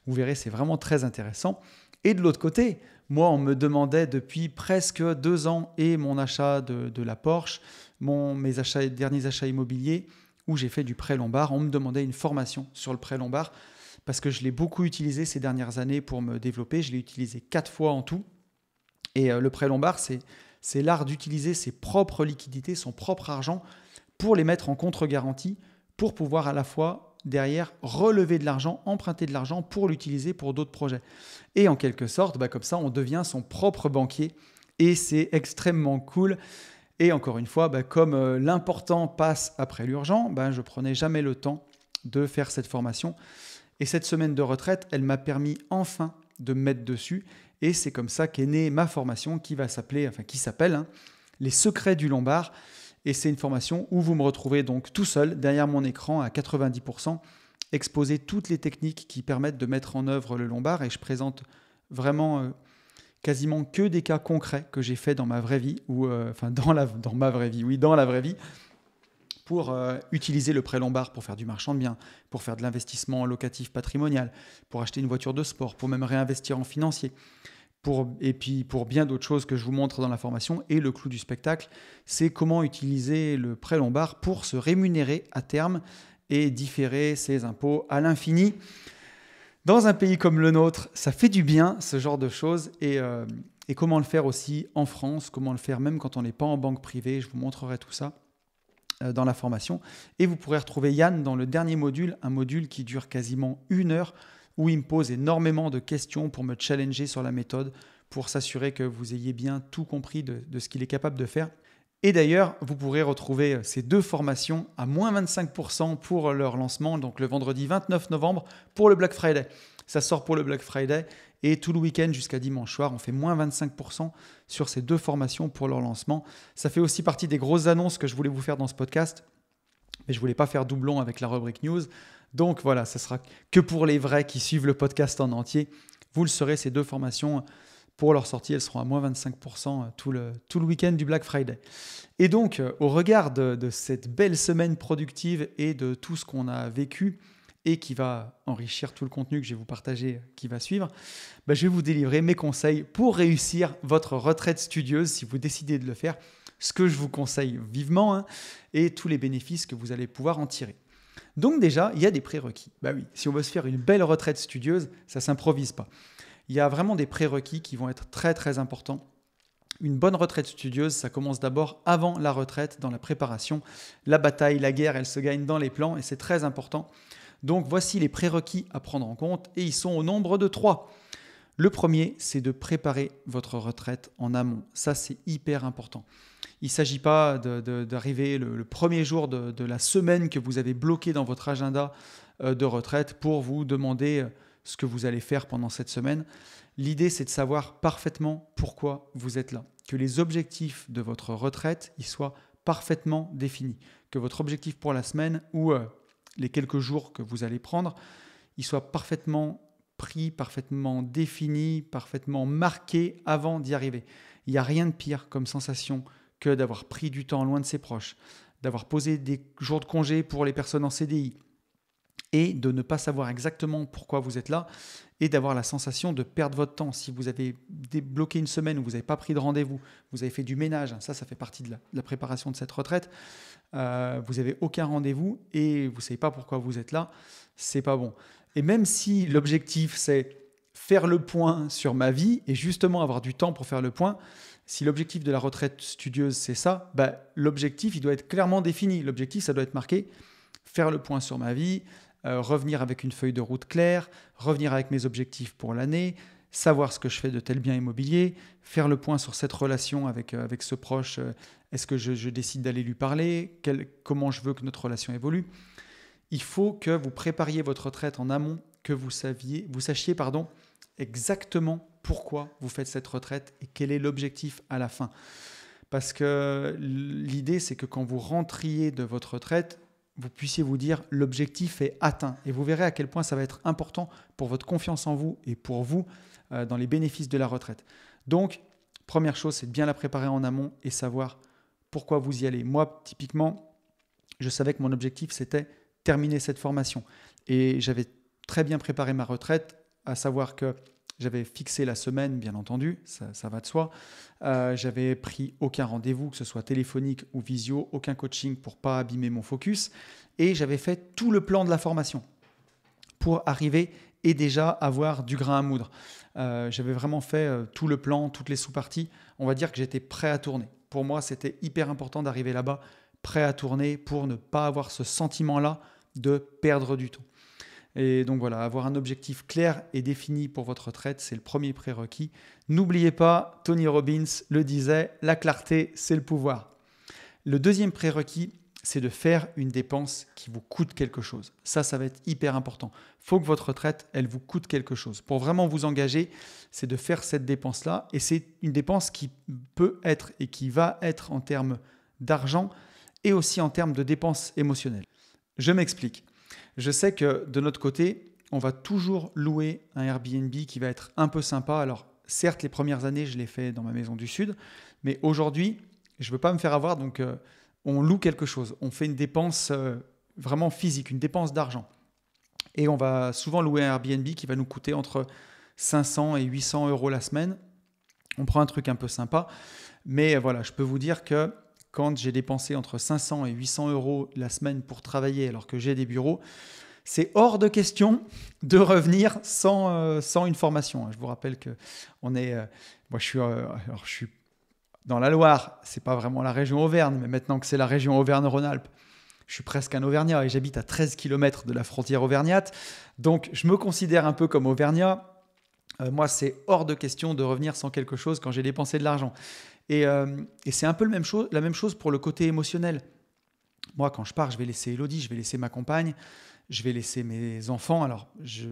Vous verrez, c'est vraiment très intéressant. Et de l'autre côté, moi, on me demandait depuis presque 2 ans et mon achat de la Porsche, mes derniers achats immobiliers, où j'ai fait du prêt lombard. On me demandait une formation sur le prêt lombard parce que je l'ai beaucoup utilisé ces dernières années pour me développer. Je l'ai utilisé 4 fois en tout. Et le prêt lombard, c'est l'art d'utiliser ses propres liquidités, son propre argent, pour les mettre en contre-garantie, pour pouvoir à la fois derrière relever de l'argent, emprunter de l'argent pour l'utiliser pour d'autres projets. Et en quelque sorte, comme ça, on devient son propre banquier et c'est extrêmement cool. Et encore une fois, comme l'important passe après l'urgent, je ne prenais jamais le temps de faire cette formation. Et cette semaine de retraite, elle m'a permis enfin de me mettre dessus. Et c'est comme ça qu'est née ma formation qui s'appelle Les secrets du lombard. Et c'est une formation où vous me retrouvez donc tout seul derrière mon écran à 90%, exposer toutes les techniques qui permettent de mettre en œuvre le lombard. Et je présente vraiment quasiment que des cas concrets que j'ai fait dans ma vraie vie, dans la vraie vie, pour utiliser le prêt lombard pour faire du marchand de biens, pour faire de l'investissement locatif patrimonial, pour acheter une voiture de sport, pour même réinvestir en financier. Et puis pour bien d'autres choses que je vous montre dans la formation. Et le clou du spectacle, c'est comment utiliser le prêt lombard pour se rémunérer à terme et différer ses impôts à l'infini. Dans un pays comme le nôtre, ça fait du bien ce genre de choses. Et comment le faire aussi en France, comment le faire même quand on n'est pas en banque privée. Je vous montrerai tout ça dans la formation. Et vous pourrez retrouver Yann dans le dernier module, un module qui dure quasiment 1 heure, où il me pose énormément de questions pour me challenger sur la méthode, pour s'assurer que vous ayez bien tout compris de ce qu'il est capable de faire. Et d'ailleurs, vous pourrez retrouver ces 2 formations à moins 25% pour leur lancement, donc le vendredi 29 novembre pour le Black Friday. Ça sort pour le Black Friday et tout le week-end jusqu'à dimanche soir, on fait moins 25% sur ces 2 formations pour leur lancement. Ça fait aussi partie des grosses annonces que je voulais vous faire dans ce podcast, mais je ne voulais pas faire doublon avec la rubrique news. Donc voilà, ce sera que pour les vrais qui suivent le podcast en entier. Vous le saurez, ces 2 formations, pour leur sortie, elles seront à moins 25% tout le week-end du Black Friday. Et donc, au regard de cette belle semaine productive et de tout ce qu'on a vécu et qui va enrichir tout le contenu que je vais vous partager qui va suivre, je vais vous délivrer mes conseils pour réussir votre retraite studieuse si vous décidez de le faire, ce que je vous conseille vivement et tous les bénéfices que vous allez pouvoir en tirer. Donc déjà, il y a des prérequis. Oui, si on veut se faire une belle retraite studieuse, ça ne s'improvise pas. Il y a vraiment des prérequis qui vont être très très importants. Une bonne retraite studieuse, ça commence d'abord avant la retraite, dans la préparation. La bataille, la guerre, elle se gagne dans les plans et c'est très important. Donc voici les prérequis à prendre en compte et ils sont au nombre de 3. Le premier, c'est de préparer votre retraite en amont. Ça, c'est hyper important. Il ne s'agit pas d'arriver le premier jour de la semaine que vous avez bloqué dans votre agenda de retraite pour vous demander ce que vous allez faire pendant cette semaine. L'idée, c'est de savoir parfaitement pourquoi vous êtes là. Que les objectifs de votre retraite ils soient parfaitement définis. Que votre objectif pour la semaine ou les quelques jours que vous allez prendre, ils soient parfaitement pris, parfaitement définis, parfaitement marqués avant d'y arriver. Il n'y a rien de pire comme sensation que d'avoir pris du temps loin de ses proches, d'avoir posé des jours de congé pour les personnes en CDI et de ne pas savoir exactement pourquoi vous êtes là et d'avoir la sensation de perdre votre temps. Si vous avez débloqué une semaine où vous n'avez pas pris de rendez-vous, vous avez fait du ménage, ça fait partie de la préparation de cette retraite, vous n'avez aucun rendez-vous et vous ne savez pas pourquoi vous êtes là, c'est pas bon. Et même si l'objectif c'est faire le point sur ma vie et justement avoir du temps pour faire le point, si l'objectif de la retraite studieuse c'est ça, l'objectif il doit être clairement défini. L'objectif ça doit être marqué, faire le point sur ma vie, revenir avec une feuille de route claire, revenir avec mes objectifs pour l'année, savoir ce que je fais de tel bien immobilier, faire le point sur cette relation avec ce proche, est-ce que je décide d'aller lui parler, comment je veux que notre relation évolue. Il faut que vous prépariez votre retraite en amont, que vous sachiez exactement pourquoi vous faites cette retraite et quel est l'objectif à la fin. Parce que l'idée, c'est que quand vous rentriez de votre retraite, vous puissiez vous dire l'objectif est atteint. Et vous verrez à quel point ça va être important pour votre confiance en vous et pour vous dans les bénéfices de la retraite. Donc, première chose, c'est de bien la préparer en amont et savoir pourquoi vous y allez. Moi, typiquement, je savais que mon objectif, c'était terminer cette formation. Et j'avais très bien préparé ma retraite, à savoir que j'avais fixé la semaine, bien entendu, ça va de soi. J'avais pris aucun rendez-vous, que ce soit téléphonique ou visio, aucun coaching pour ne pas abîmer mon focus. Et j'avais fait tout le plan de la formation pour arriver et déjà avoir du grain à moudre. J'avais vraiment fait tout le plan, toutes les sous-parties. On va dire que j'étais prêt à tourner. Pour moi, c'était hyper important d'arriver là-bas, prêt à tourner pour ne pas avoir ce sentiment-là de perdre du temps. Et donc voilà, avoir un objectif clair et défini pour votre retraite, c'est le premier prérequis. N'oubliez pas, Tony Robbins le disait, la clarté, c'est le pouvoir. Le deuxième prérequis, c'est de faire une dépense qui vous coûte quelque chose. Ça va être hyper important. Il faut que votre retraite, elle vous coûte quelque chose. Pour vraiment vous engager, c'est de faire cette dépense-là. Et c'est une dépense qui peut être et qui va être en termes d'argent et aussi en termes de dépenses émotionnelles. Je m'explique. Je sais que de notre côté, on va toujours louer un Airbnb qui va être un peu sympa. Alors certes, les premières années, je l'ai fait dans ma maison du Sud, mais aujourd'hui, je ne veux pas me faire avoir, donc on loue quelque chose. On fait une dépense vraiment physique, une dépense d'argent. Et on va souvent louer un Airbnb qui va nous coûter entre 500 et 800 euros la semaine. On prend un truc un peu sympa, mais voilà, je peux vous dire que quand j'ai dépensé entre 500 et 800 euros la semaine pour travailler alors que j'ai des bureaux, c'est hors de question de revenir sans une formation. Je vous rappelle que moi je suis dans la Loire, c'est pas vraiment la région Auvergne, mais maintenant que c'est la région Auvergne-Rhône-Alpes, je suis presque un Auvergnat et j'habite à 13 km de la frontière auvergnate. Donc je me considère un peu comme Auvergnat. Moi, c'est hors de question de revenir sans quelque chose quand j'ai dépensé de l'argent. Et c'est un peu la même chose pour le côté émotionnel. Moi, quand je pars, je vais laisser Elodie, je vais laisser ma compagne, je vais laisser mes enfants. Alors, je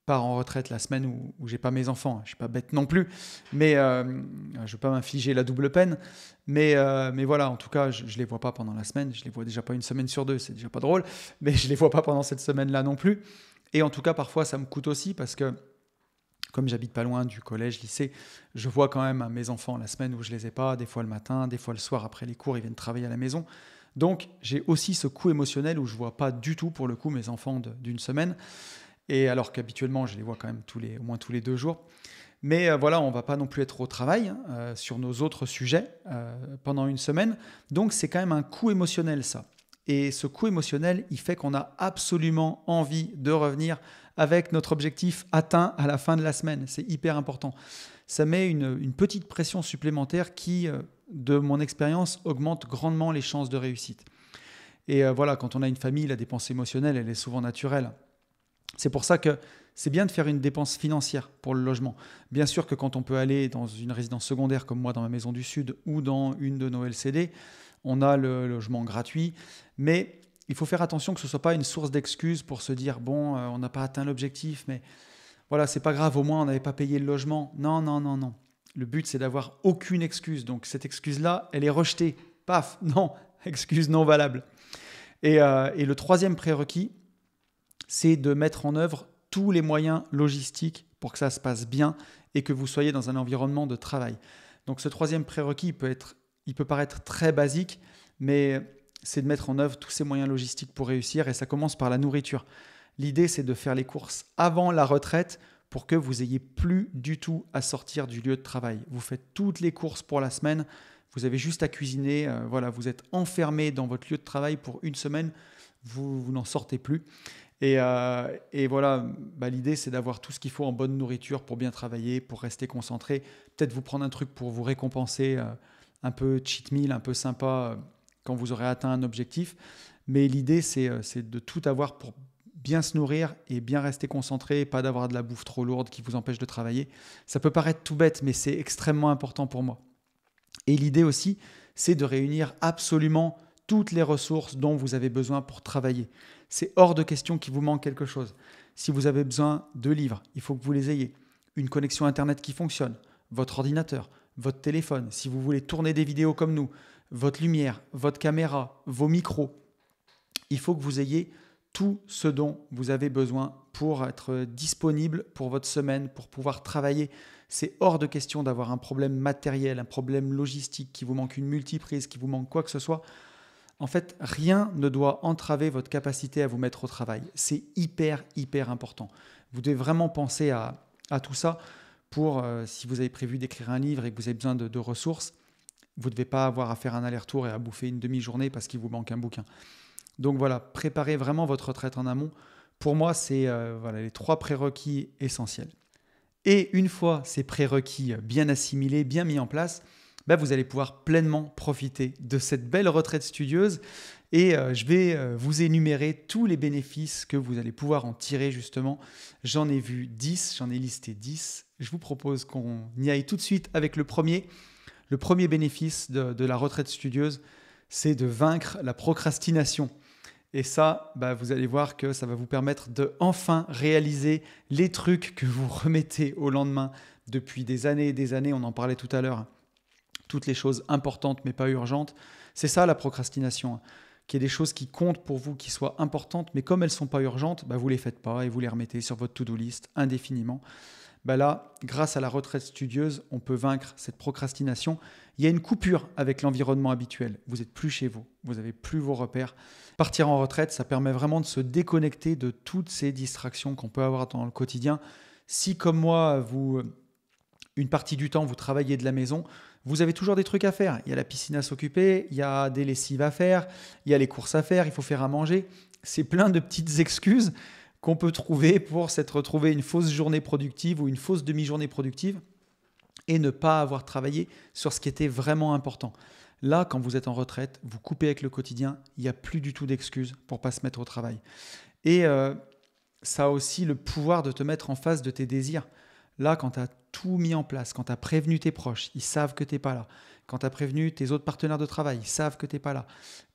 pars en retraite la semaine où j'ai pas mes enfants. Je ne suis pas bête non plus, mais je ne vais pas m'infliger la double peine. Mais voilà, en tout cas, je ne les vois pas pendant la semaine. Je les vois déjà pas une semaine sur deux, c'est déjà pas drôle. Mais je ne les vois pas pendant cette semaine-là non plus. Et en tout cas, parfois, ça me coûte aussi parce que comme j'habite pas loin du collège, lycée, je vois quand même mes enfants la semaine où je les ai pas, des fois le matin, des fois le soir après les cours, ils viennent travailler à la maison. Donc j'ai aussi ce coût émotionnel où je vois pas du tout pour le coup mes enfants d'une semaine. Et alors qu'habituellement je les vois quand même au moins tous les 2 jours. Mais voilà, on va pas non plus être au travail sur nos autres sujets pendant une semaine. Donc c'est quand même un coût émotionnel ça. Et ce coût émotionnel, il fait qu'on a absolument envie de revenir avec notre objectif atteint à la fin de la semaine. C'est hyper important. Ça met une petite pression supplémentaire qui, de mon expérience, augmente grandement les chances de réussite. Et voilà, quand on a une famille, la dépense émotionnelle, elle est souvent naturelle. C'est pour ça que c'est bien de faire une dépense financière pour le logement. Bien sûr que quand on peut aller dans une résidence secondaire comme moi dans ma maison du Sud ou dans une de nos LCD, on a le logement gratuit, mais il faut faire attention que ce ne soit pas une source d'excuses pour se dire « bon, on n'a pas atteint l'objectif, mais voilà, c'est pas grave, au moins on n'avait pas payé le logement. » Non, non, non, non. Le but, c'est d'avoir aucune excuse. Donc cette excuse-là, elle est rejetée. Paf, non, excuse non valable. Et le troisième prérequis, c'est de mettre en œuvre tous les moyens logistiques pour que ça se passe bien et que vous soyez dans un environnement de travail. Donc ce troisième prérequis, il peut paraître très basique, mais c'est de mettre en œuvre tous ces moyens logistiques pour réussir et ça commence par la nourriture. L'idée, c'est de faire les courses avant la retraite pour que vous n'ayez plus du tout à sortir du lieu de travail. Vous faites toutes les courses pour la semaine, vous avez juste à cuisiner, voilà, vous êtes enfermé dans votre lieu de travail pour une semaine, vous n'en sortez plus. Et voilà, l'idée, c'est d'avoir tout ce qu'il faut en bonne nourriture pour bien travailler, pour rester concentré. Peut-être vous prendre un truc pour vous récompenser, un peu cheat meal, un peu sympa quand vous aurez atteint un objectif. Mais l'idée, c'est de tout avoir pour bien se nourrir et bien rester concentré, pas d'avoir de la bouffe trop lourde qui vous empêche de travailler. Ça peut paraître tout bête, mais c'est extrêmement important pour moi. Et l'idée aussi, c'est de réunir absolument toutes les ressources dont vous avez besoin pour travailler. C'est hors de question qu'il vous manque quelque chose. Si vous avez besoin de livres, il faut que vous les ayez. une connexion Internet qui fonctionne, votre ordinateur, votre téléphone, si vous voulez tourner des vidéos comme nous, votre lumière, votre caméra, vos micros. Il faut que vous ayez tout ce dont vous avez besoin pour être disponible pour votre semaine, pour pouvoir travailler. C'est hors de question d'avoir un problème matériel, un problème logistique, qu'il vous manque une multiprise, qu'il vous manque quoi que ce soit. En fait, rien ne doit entraver votre capacité à vous mettre au travail. C'est hyper, hyper important. Vous devez vraiment penser à tout ça pour, si vous avez prévu d'écrire un livre et que vous avez besoin de ressources, vous ne devez pas avoir à faire un aller-retour et à bouffer une demi-journée parce qu'il vous manque un bouquin. Donc voilà, préparez vraiment votre retraite en amont. Pour moi, c'est les 3 prérequis essentiels. Et une fois ces prérequis bien assimilés, bien mis en place, vous allez pouvoir pleinement profiter de cette belle retraite studieuse. Et je vais vous énumérer tous les bénéfices que vous allez pouvoir en tirer justement. J'en ai vu 10, j'en ai listé 10. Je vous propose qu'on y aille tout de suite avec le premier. Le premier bénéfice de la retraite studieuse, c'est de vaincre la procrastination. Et ça, vous allez voir que ça va vous permettre de enfin réaliser les trucs que vous remettez au lendemain depuis des années et des années. On en parlait tout à l'heure. Toutes les choses importantes mais pas urgentes. C'est ça la procrastination. Qu'il y ait des choses qui comptent pour vous, qui soient importantes, mais comme elles ne sont pas urgentes, vous ne les faites pas et vous les remettez sur votre to-do list indéfiniment. Là, grâce à la retraite studieuse, on peut vaincre cette procrastination. Il y a une coupure avec l'environnement habituel. Vous n'êtes plus chez vous, vous n'avez plus vos repères. Partir en retraite, ça permet vraiment de se déconnecter de toutes ces distractions qu'on peut avoir dans le quotidien. Si, comme moi, une partie du temps, vous travaillez de la maison, vous avez toujours des trucs à faire. Il y a la piscine à s'occuper, il y a des lessives à faire, il y a les courses à faire, il faut faire à manger. C'est plein de petites excuses qu'on peut trouver pour s'être retrouvé une fausse journée productive ou une fausse demi-journée productive et ne pas avoir travaillé sur ce qui était vraiment important. Là, quand vous êtes en retraite, vous coupez avec le quotidien, il n'y a plus du tout d'excuses pour ne pas se mettre au travail. Et ça a aussi le pouvoir de te mettre en face de tes désirs. Là, quand tu as tout mis en place, quand tu as prévenu tes proches, ils savent que tu n'es pas là. Quand tu as prévenu tes autres partenaires de travail, ils savent que tu n'es pas là.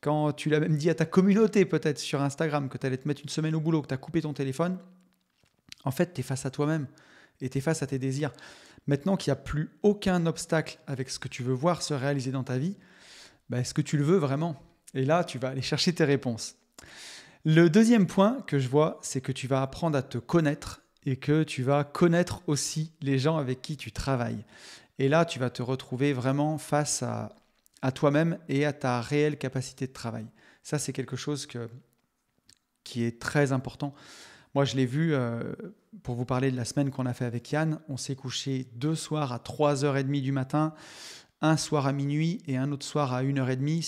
Quand tu l'as même dit à ta communauté peut-être sur Instagram que tu allais te mettre une semaine au boulot, que tu as coupé ton téléphone, en fait, tu es face à toi-même et tu es face à tes désirs. Maintenant qu'il n'y a plus aucun obstacle avec ce que tu veux voir se réaliser dans ta vie, est-ce que tu le veux vraiment ? Et là, tu vas aller chercher tes réponses. Le deuxième point que je vois, c'est que tu vas apprendre à te connaître et que tu vas connaître aussi les gens avec qui tu travailles. Et là, tu vas te retrouver vraiment face à toi-même et à ta réelle capacité de travail. Ça, c'est quelque chose qui est très important. Moi, je l'ai vu, pour vous parler de la semaine qu'on a fait avec Yann, on s'est couché 2 soirs à 3h30 du matin, un soir à minuit et un autre soir à 1h30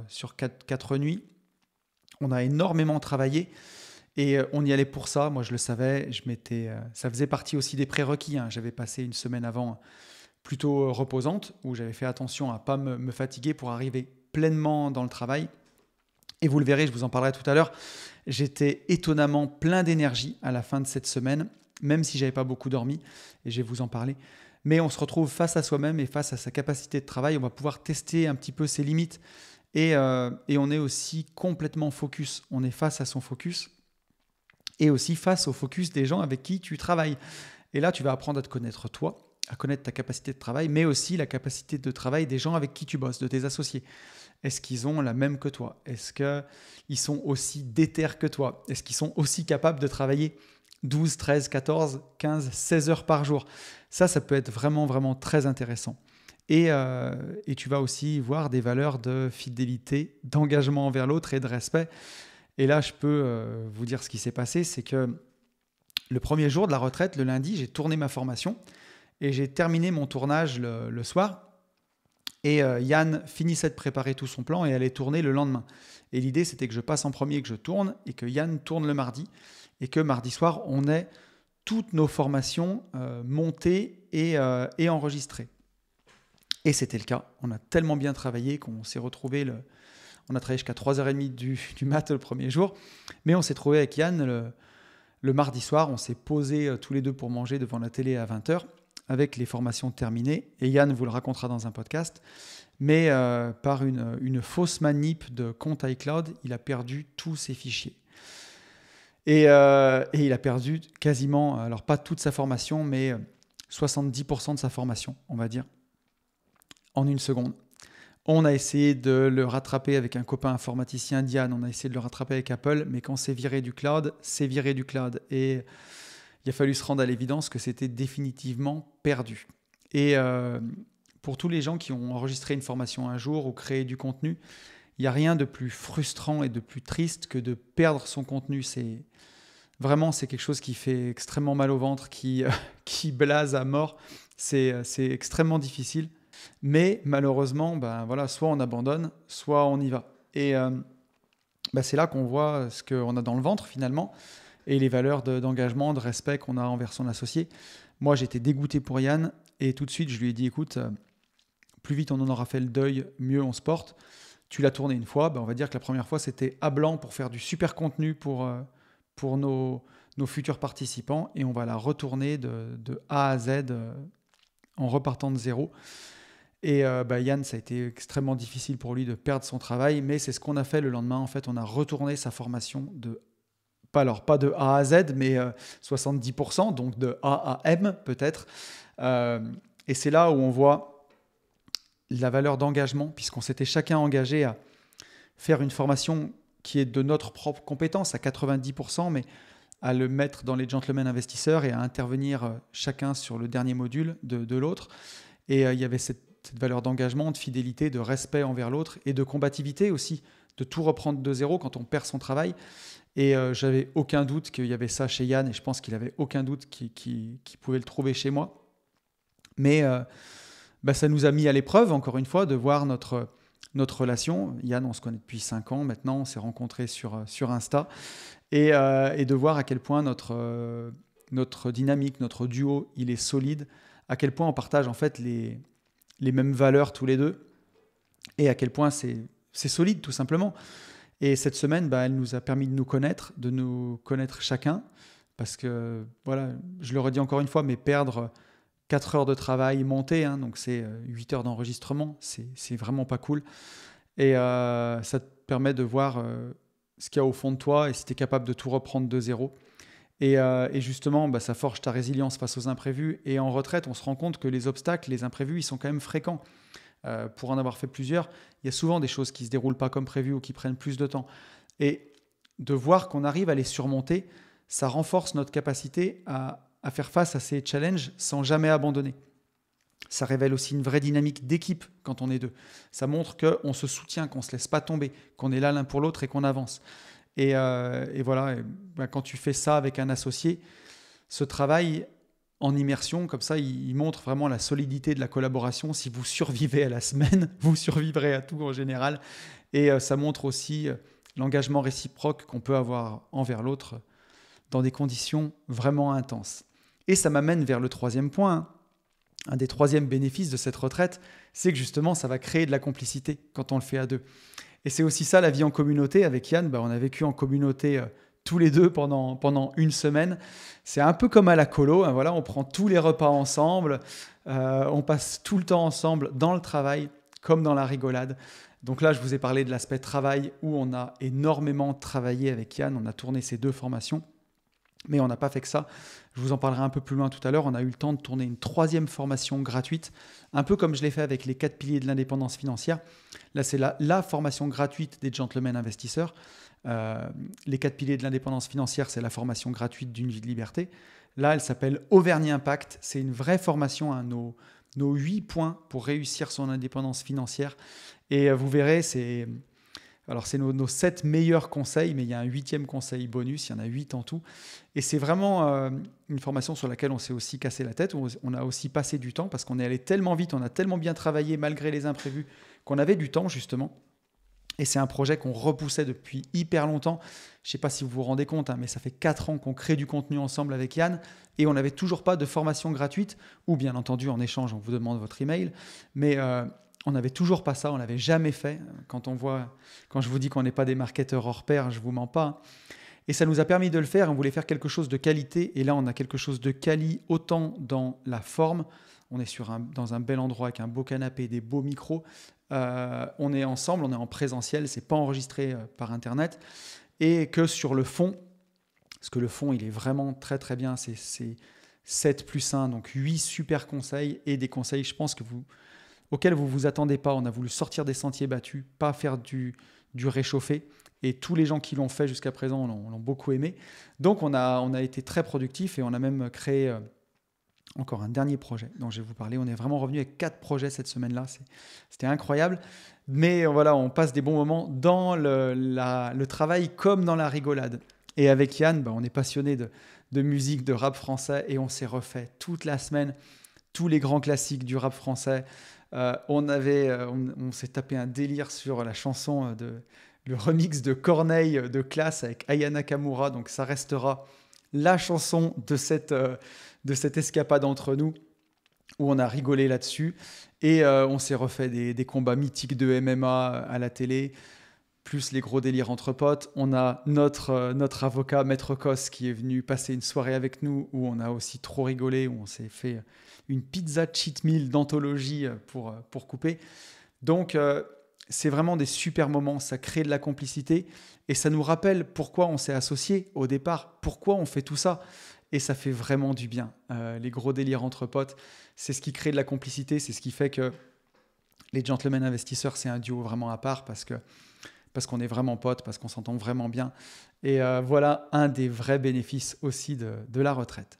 sur 4 nuits. On a énormément travaillé et on y allait pour ça. Moi, je le savais, ça faisait partie aussi des prérequis. J'avais passé une semaine avant plutôt reposante, où j'avais fait attention à ne pas me fatiguer pour arriver pleinement dans le travail. Et vous le verrez, je vous en parlerai tout à l'heure, j'étais étonnamment plein d'énergie à la fin de cette semaine, même si je n'avais pas beaucoup dormi, et je vais vous en parler. Mais on se retrouve face à soi-même et face à sa capacité de travail. On va pouvoir tester un petit peu ses limites et on est aussi complètement focus. On est face à son focus et aussi face au focus des gens avec qui tu travailles. Et là, tu vas apprendre à te connaître toi, à connaître ta capacité de travail, mais aussi la capacité de travail des gens avec qui tu bosses, de tes associés. Est-ce qu'ils ont la même que toi ? Est-ce qu'ils sont aussi déter que toi ? Est-ce qu'ils sont aussi capables de travailler 12, 13, 14, 15, 16 heures par jour ? Ça peut être vraiment, vraiment très intéressant. Et tu vas aussi voir des valeurs de fidélité, d'engagement envers l'autre et de respect. Et là, je peux vous dire ce qui s'est passé, c'est que le premier jour de la retraite, le lundi, j'ai tourné ma formation et j'ai terminé mon tournage le soir. Et Yann finissait de préparer tout son plan et allait tourner le lendemain. Et l'idée, c'était que je passe en premier, que je tourne, et que Yann tourne le mardi, et que mardi soir, on ait toutes nos formations montées et enregistrées. Et c'était le cas. On a tellement bien travaillé qu'on s'est retrouvé, on a travaillé jusqu'à 3h30 du mat le premier jour, mais on s'est trouvé avec Yann le mardi soir, on s'est posés tous les deux pour manger devant la télé à 20h, avec les formations terminées, et Yann vous le racontera dans un podcast, mais par une fausse manip de compte iCloud, il a perdu tous ses fichiers. Et il a perdu quasiment, alors pas toute sa formation, mais 70% de sa formation, on va dire, en une seconde. On a essayé de le rattraper avec un copain informaticien, Diane, on a essayé de le rattraper avec Apple, mais quand c'est viré du cloud, c'est viré du cloud. Et il a fallu se rendre à l'évidence que c'était définitivement perdu. Et pour tous les gens qui ont enregistré une formation un jour ou créé du contenu, il n'y a rien de plus frustrant et de plus triste que de perdre son contenu. C'est quelque chose qui fait extrêmement mal au ventre, qui blase à mort. C'est extrêmement difficile. Mais malheureusement, soit on abandonne, soit on y va. Et c'est là qu'on voit ce qu'on a dans le ventre finalement et les valeurs d'engagement, de respect qu'on a envers son associé. Moi, j'étais dégoûté pour Yann et tout de suite, je lui ai dit, écoute, plus vite on en aura fait le deuil, mieux on se porte. Tu l'as tourné une fois, on va dire que la première fois, c'était à blanc pour faire du super contenu pour nos futurs participants et on va la retourner de A à Z en repartant de zéro. Et Yann, ça a été extrêmement difficile pour lui de perdre son travail, mais c'est ce qu'on a fait le lendemain. En fait, on a retourné sa formation pas de A à Z, mais 70%, donc de A à M peut-être. Et c'est là où on voit la valeur d'engagement, puisqu'on s'était chacun engagé à faire une formation qui est de notre propre compétence à 90%, mais à le mettre dans les gentlemen investisseurs et à intervenir chacun sur le dernier module de l'autre. Et il y avait cette valeur d'engagement, de fidélité, de respect envers l'autre et de combativité aussi, de tout reprendre de zéro quand on perd son travail. Et j'avais aucun doute qu'il y avait ça chez Yann et je pense qu'il avait aucun doute qu'il pouvait le trouver chez moi. Mais ça nous a mis à l'épreuve, encore une fois, de voir notre relation. Yann, on se connaît depuis 5 ans maintenant, on s'est rencontrés sur Insta et de voir à quel point notre dynamique, notre duo, il est solide, à quel point on partage en fait les mêmes valeurs tous les deux et à quel point c'est solide tout simplement. Et cette semaine, elle nous a permis de nous connaître chacun parce que, voilà, je le redis encore une fois, mais perdre 4 heures de travail monté, donc c'est 8 heures d'enregistrement, c'est vraiment pas cool. Et ça te permet de voir ce qu'il y a au fond de toi et si tu es capable de tout reprendre de zéro. Et justement, ça forge ta résilience face aux imprévus. Et en retraite, on se rend compte que les obstacles, les imprévus, ils sont quand même fréquents. Pour en avoir fait plusieurs, il y a souvent des choses qui ne se déroulent pas comme prévu ou qui prennent plus de temps. Et de voir qu'on arrive à les surmonter, ça renforce notre capacité à faire face à ces challenges sans jamais abandonner. Ça révèle aussi une vraie dynamique d'équipe quand on est deux. Ça montre qu'on se soutient, qu'on ne se laisse pas tomber, qu'on est là l'un pour l'autre et qu'on avance. Et voilà, quand tu fais ça avec un associé, ce travail en immersion, comme ça, il montre vraiment la solidité de la collaboration. Si vous survivez à la semaine, vous survivrez à tout en général. Et ça montre aussi l'engagement réciproque qu'on peut avoir envers l'autre dans des conditions vraiment intenses. Et ça m'amène vers le troisième point. Un des troisièmes bénéfices de cette retraite, c'est que justement, ça va créer de la complicité quand on le fait à deux. Et c'est aussi ça la vie en communauté. Avec Yann, on a vécu en communauté tous les deux pendant une semaine. C'est un peu comme à la colo. Voilà, on prend tous les repas ensemble. On passe tout le temps ensemble dans le travail comme dans la rigolade. Donc là, je vous ai parlé de l'aspect travail où on a énormément travaillé avec Yann. On a tourné ces 2 formations. Mais on n'a pas fait que ça. Je vous en parlerai un peu plus loin tout à l'heure. On a eu le temps de tourner une 3e formation gratuite, un peu comme je l'ai fait avec les 4 piliers de l'indépendance financière. Là, c'est la formation gratuite des gentlemen investisseurs. Les 4 piliers de l'indépendance financière, c'est la formation gratuite d'une vie de liberté. Là, elle s'appelle Auvergne Impact. C'est une vraie formation, nos 8 points pour réussir son indépendance financière. Et vous verrez, c'est nos 7 meilleurs conseils, mais il y a un 8e conseil bonus, il y en a 8 en tout. Et c'est vraiment une formation sur laquelle on s'est aussi cassé la tête, où on a aussi passé du temps, parce qu'on est allé tellement vite, on a tellement bien travaillé malgré les imprévus, qu'on avait du temps justement. Et c'est un projet qu'on repoussait depuis hyper longtemps. Je ne sais pas si vous vous rendez compte, mais ça fait 4 ans qu'on crée du contenu ensemble avec Yann, et on n'avait toujours pas de formation gratuite, ou bien entendu en échange, on vous demande votre email, mais on n'avait toujours pas ça, on ne l'avait jamais fait. Quand je vous dis qu'on n'est pas des marketeurs hors pair, je ne vous mens pas. Et ça nous a permis de le faire, on voulait faire quelque chose de qualité, et là on a quelque chose de quali, autant dans la forme, on est dans un bel endroit avec un beau canapé, des beaux micros, on est ensemble, on est en présentiel, c'est pas enregistré par internet, et que sur le fond, parce que le fond il est vraiment très très bien, c'est 7 plus 1, donc 8 super conseils et des conseils, je pense, auxquels vous ne vous attendez pas. On a voulu sortir des sentiers battus, pas faire du réchauffé. Et tous les gens qui l'ont fait jusqu'à présent l'ont beaucoup aimé. Donc, on a été très productifs et on a même créé encore un dernier projet dont je vais vous parler. On est vraiment revenu avec 4 projets cette semaine-là. C'était incroyable. Mais voilà, on passe des bons moments dans le travail comme dans la rigolade. Et avec Yann, on est passionné de musique, de rap français et on s'est refait toute la semaine tous les grands classiques du rap français. On s'est tapé un délire sur la chanson le remix de Corneille de Classe avec Aya Nakamura. Donc ça restera la chanson de cette escapade entre nous où on a rigolé là-dessus. Et on s'est refait des combats mythiques de MMA à la télé, plus les gros délires entre potes. On a notre avocat, Maître Cos, qui est venu passer une soirée avec nous où on a aussi trop rigolé, où on s'est fait une pizza cheat meal d'anthologie pour couper. Donc, c'est vraiment des super moments, ça crée de la complicité et ça nous rappelle pourquoi on s'est associés au départ, pourquoi on fait tout ça. Et ça fait vraiment du bien. Les gros délires entre potes, c'est ce qui crée de la complicité, c'est ce qui fait que les gentlemen investisseurs, c'est un duo vraiment à part parce qu'on est vraiment potes, parce qu'on s'entend vraiment bien. Et voilà un des vrais bénéfices aussi de la retraite.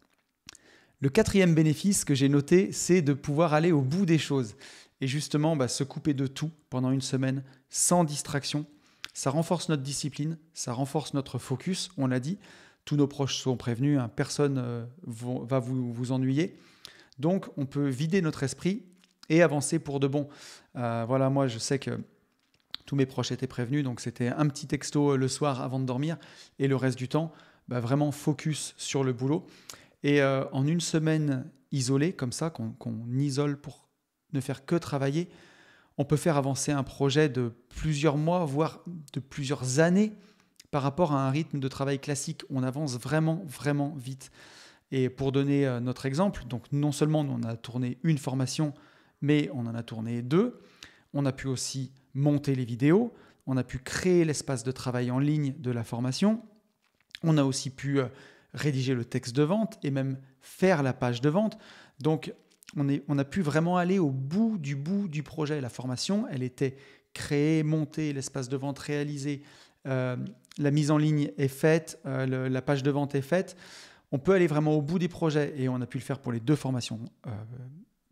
Le 4e bénéfice que j'ai noté, c'est de pouvoir aller au bout des choses. Et justement, se couper de tout pendant une semaine sans distraction, ça renforce notre discipline, ça renforce notre focus, on l'a dit. Tous nos proches sont prévenus, personne va vous ennuyer. Donc, on peut vider notre esprit et avancer pour de bon. Voilà, moi, je sais que tous mes proches étaient prévenus, donc c'était un petit texto le soir avant de dormir et le reste du temps, vraiment focus sur le boulot. Et en une semaine isolée, comme ça, qu'on isole pour ne faire que travailler, on peut faire avancer un projet de plusieurs mois, voire de plusieurs années par rapport à un rythme de travail classique. On avance vraiment, vraiment vite. Et pour donner notre exemple, donc non seulement on a tourné une formation, mais on en a tourné 2. On a pu aussi monter les vidéos, on a pu créer l'espace de travail en ligne de la formation, on a aussi pu rédiger le texte de vente et même faire la page de vente. Donc, on a pu vraiment aller au bout du projet. La formation, elle était créée, montée, l'espace de vente réalisé, la mise en ligne est faite, la page de vente est faite. On peut aller vraiment au bout des projets et on a pu le faire pour les 2 formations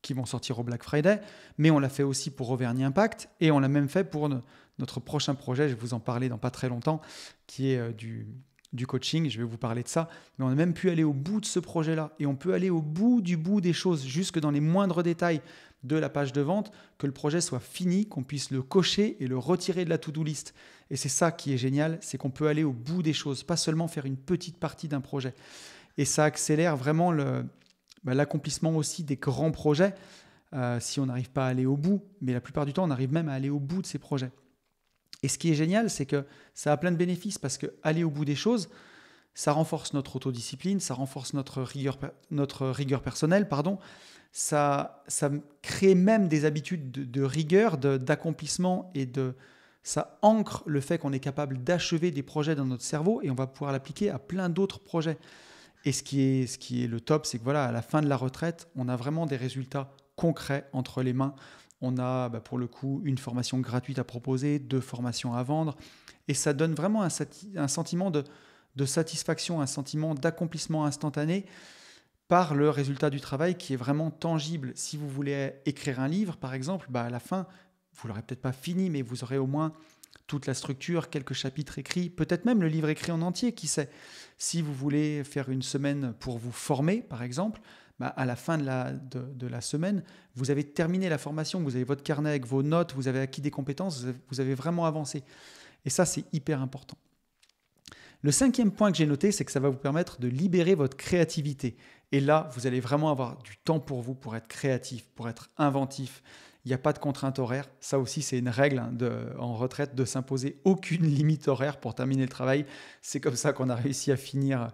qui vont sortir au Black Friday, mais on l'a fait aussi pour Auvergne Impact et on l'a même fait pour notre prochain projet, je vais vous en parler dans pas très longtemps, qui est du coaching, je vais vous parler de ça, mais on a même pu aller au bout de ce projet-là et on peut aller au bout des choses, jusque dans les moindres détails de la page de vente, que le projet soit fini, qu'on puisse le cocher et le retirer de la to-do list. Et c'est ça qui est génial, c'est qu'on peut aller au bout des choses, pas seulement faire une petite partie d'un projet. Et ça accélère vraiment l'accomplissement aussi des grands projets, si on n'arrive pas à aller au bout, mais la plupart du temps, on arrive même à aller au bout de ces projets. Et ce qui est génial, c'est que ça a plein de bénéfices parce qu'aller au bout des choses, ça renforce notre autodiscipline, ça renforce notre rigueur personnelle, ça crée même des habitudes de rigueur, d'accomplissement et ça ancre le fait qu'on est capable d'achever des projets dans notre cerveau et on va pouvoir l'appliquer à plein d'autres projets. Et ce qui est le top, c'est que à la fin de la retraite, on a vraiment des résultats concrets entre les mains. On a pour le coup une formation gratuite à proposer, 2 formations à vendre. Et ça donne vraiment un sentiment de satisfaction, un sentiment d'accomplissement instantané par le résultat du travail qui est vraiment tangible. Si vous voulez écrire un livre, par exemple, à la fin, vous ne l'aurez peut-être pas fini, mais vous aurez au moins toute la structure, quelques chapitres écrits, peut-être même le livre écrit en entier, qui sait. Si vous voulez faire une semaine pour vous former, par exemple, à la fin de la semaine, vous avez terminé la formation, vous avez votre carnet avec vos notes, vous avez acquis des compétences, vous avez vraiment avancé. Et ça, c'est hyper important. Le 5e point que j'ai noté, c'est que ça va vous permettre de libérer votre créativité. Et là, vous allez vraiment avoir du temps pour vous, pour être créatif, pour être inventif. Il n'y a pas de contrainte horaire. Ça aussi, c'est une règle en retraite de s'imposer aucune limite horaire pour terminer le travail. C'est comme ça qu'on a réussi à finir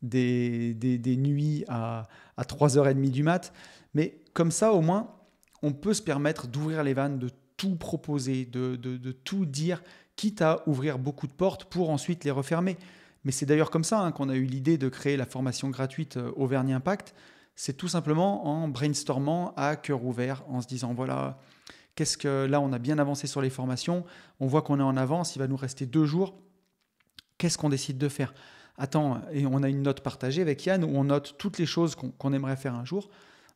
des nuits à 3h30 du mat. Mais comme ça, au moins, on peut se permettre d'ouvrir les vannes, de tout proposer, de tout dire, quitte à ouvrir beaucoup de portes pour ensuite les refermer. Mais c'est d'ailleurs comme ça qu'on a eu l'idée de créer la formation gratuite Auvergne Impact. c'est tout simplement en brainstormant à cœur ouvert, en se disant voilà, qu'est-ce que là on a bien avancé sur les formations, on voit qu'on est en avance, il va nous rester 2 jours, qu'est-ce qu'on décide de faire? Attends, et on a une note partagée avec Yann où on note toutes les choses qu'on aimerait faire un jour.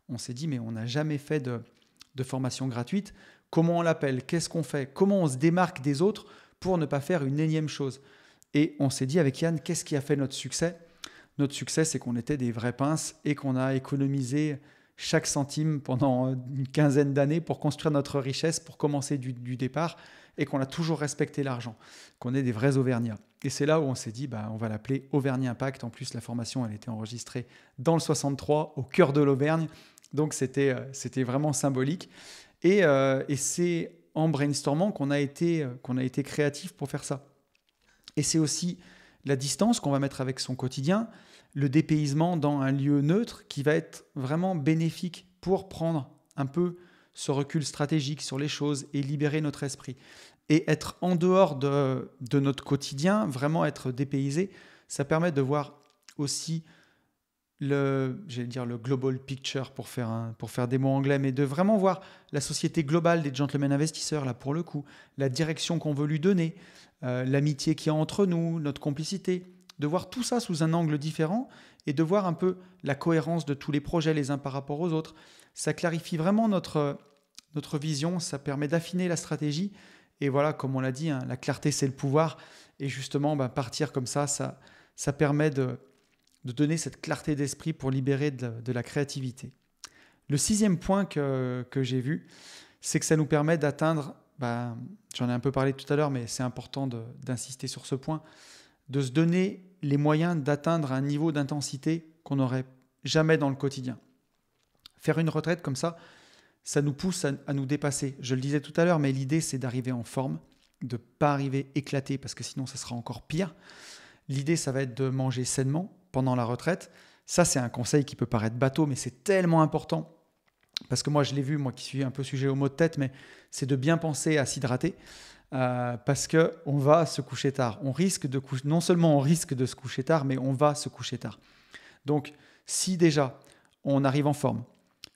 On s'est dit mais on n'a jamais fait de formation gratuite, comment on l'appelle, qu'est-ce qu'on fait, comment on se démarque des autres pour ne pas faire une énième chose. Et on s'est dit avec Yann, qu'est-ce qui a fait notre succès? Notre succès, c'est qu'on était des vrais pinces et qu'on a économisé chaque centime pendant une quinzaine d'années pour construire notre richesse, pour commencer du départ, et qu'on a toujours respecté l'argent, qu'on est des vrais Auvergnats. Et c'est là où on s'est dit, on va l'appeler Auvergne Impact. En plus, la formation, elle était enregistrée dans le 63, au cœur de l'Auvergne. Donc, c'était vraiment symbolique. Et c'est en brainstormant qu'on a été créatif pour faire ça. Et c'est aussi la distance qu'on va mettre avec son quotidien, le dépaysement dans un lieu neutre qui va être vraiment bénéfique pour prendre un peu ce recul stratégique sur les choses et libérer notre esprit. Et être en dehors de notre quotidien, vraiment être dépaysé, ça permet de voir aussi le global picture pour faire des mots anglais, mais de vraiment voir la société globale des gentlemen investisseurs, là pour le coup, la direction qu'on veut lui donner, l'amitié qu'il y a entre nous, notre complicité, de voir tout ça sous un angle différent et de voir un peu la cohérence de tous les projets les uns par rapport aux autres. Ça clarifie vraiment notre vision, ça permet d'affiner la stratégie et voilà, comme on l'a dit, la clarté c'est le pouvoir et justement partir comme ça permet de donner cette clarté d'esprit pour libérer de la créativité. Le 6e point que j'ai vu, c'est que ça nous permet d'atteindre, j'en ai un peu parlé tout à l'heure, mais c'est important d'insister sur ce point, de se donner les moyens d'atteindre un niveau d'intensité qu'on n'aurait jamais dans le quotidien. Faire une retraite comme ça nous pousse à nous dépasser. Je le disais tout à l'heure, mais l'idée, c'est d'arriver en forme, de ne pas arriver éclaté, parce que sinon, ça sera encore pire. L'idée, ça va être de manger sainement pendant la retraite. Ça, c'est un conseil qui peut paraître bateau, mais c'est tellement important. Parce que moi, je l'ai vu, moi qui suis un peu sujet aux maux de tête, mais c'est de bien penser à s'hydrater. Parce qu'on va se coucher tard. Non seulement on risque de se coucher tard, mais on va se coucher tard. Donc, si déjà on arrive en forme,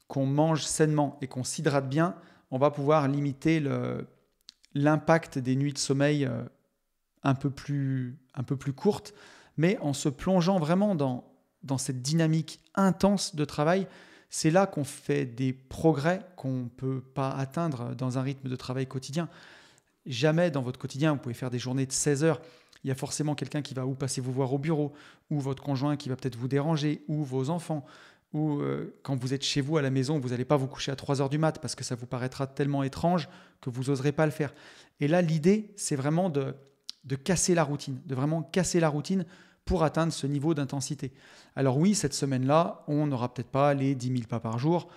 qu'on mange sainement et qu'on s'hydrate bien, on va pouvoir limiter l'impact des nuits de sommeil un peu plus courtes, mais en se plongeant vraiment dans cette dynamique intense de travail. C'est là qu'on fait des progrès qu'on ne peut pas atteindre dans un rythme de travail quotidien. Jamais dans votre quotidien, vous pouvez faire des journées de 16 heures. Il y a forcément quelqu'un qui va ou passer vous voir au bureau, ou votre conjoint qui va peut-être vous déranger, ou vos enfants, ou quand vous êtes chez vous à la maison, vous n'allez pas vous coucher à 3 heures du mat parce que ça vous paraîtra tellement étrange que vous n'oserez pas le faire. Et là, l'idée, c'est vraiment de casser la routine, de vraiment casser la routine pour atteindre ce niveau d'intensité. Alors oui, cette semaine-là, on n'aura peut-être pas les 10 000 pas par jour,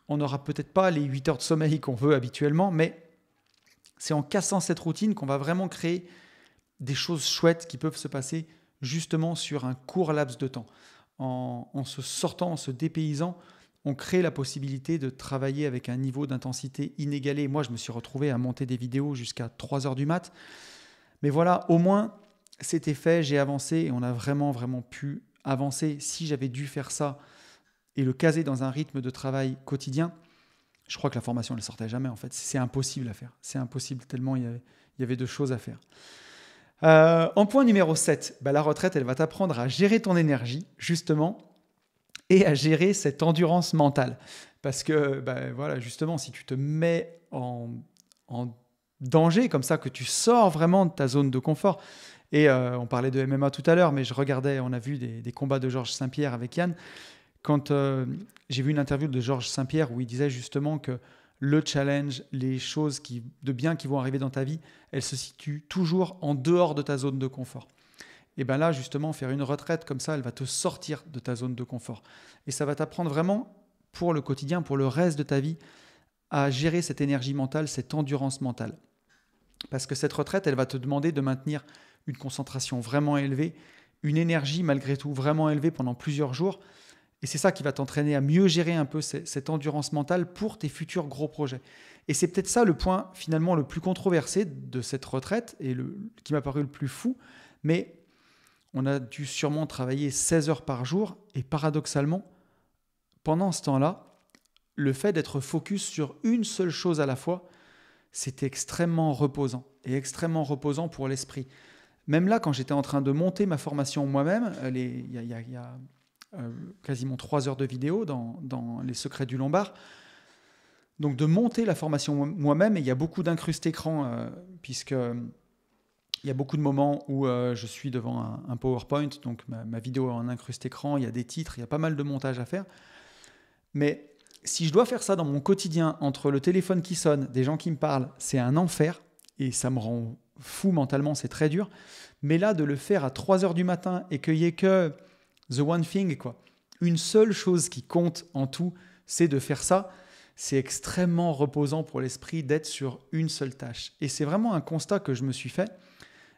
on n'aura peut-être pas les 8 heures de sommeil qu'on veut habituellement, mais c'est en cassant cette routine qu'on va vraiment créer des choses chouettes qui peuvent se passer justement sur un court laps de temps. En se sortant, en se dépaysant, on crée la possibilité de travailler avec un niveau d'intensité inégalé. Moi, je me suis retrouvé à monter des vidéos jusqu'à 3 heures du mat'. Mais voilà, au moins, c'était fait, j'ai avancé et on a vraiment, vraiment pu avancer. Si j'avais dû faire ça et le caser dans un rythme de travail quotidien, je crois que la formation ne sortait jamais en fait. C'est impossible à faire. C'est impossible tellement il y avait de choses à faire. En point numéro 7, la retraite, elle va t'apprendre à gérer ton énergie, justement, et à gérer cette endurance mentale. Parce que, voilà, justement, si tu te mets en danger comme ça, que tu sors vraiment de ta zone de confort, et on parlait de MMA tout à l'heure, mais on a vu des combats de Georges Saint-Pierre avec Yann. Quand j'ai vu une interview de Georges Saint-Pierre où il disait justement que le challenge, les choses de bien qui vont arriver dans ta vie, elles se situent toujours en dehors de ta zone de confort. Et bien là, justement, faire une retraite comme ça, elle va te sortir de ta zone de confort. Et ça va t'apprendre vraiment, pour le quotidien, pour le reste de ta vie, à gérer cette énergie mentale, cette endurance mentale. Parce que cette retraite, elle va te demander de maintenir une concentration vraiment élevée, une énergie malgré tout vraiment élevée pendant plusieurs jours. Et c'est ça qui va t'entraîner à mieux gérer un peu cette endurance mentale pour tes futurs gros projets. Et c'est peut-être ça le point finalement le plus controversé de cette retraite et qui m'a paru le plus fou. Mais on a dû sûrement travailler 16 heures par jour et paradoxalement, pendant ce temps-là, le fait d'être focus sur une seule chose à la fois, c'était extrêmement reposant et extrêmement reposant pour l'esprit. Même là, quand j'étais en train de monter ma formation moi-même, il y a quasiment 3 heures de vidéo dans Les Secrets du Lombard. Donc de monter la formation moi-même, et il y a beaucoup d'incrustes écran, puisque il y a beaucoup de moments où je suis devant un PowerPoint, donc ma vidéo en incruste écran, il y a des titres, il y a pas mal de montage à faire. Mais si je dois faire ça dans mon quotidien, entre le téléphone qui sonne, des gens qui me parlent, c'est un enfer, et ça me rend fou mentalement, c'est très dur. Mais là, de le faire à 3 heures du matin et qu'il n'y ait que the one thing, quoi, une seule chose qui compte en tout, c'est de faire ça. C'est extrêmement reposant pour l'esprit d'être sur une seule tâche. Et c'est vraiment un constat que je me suis fait.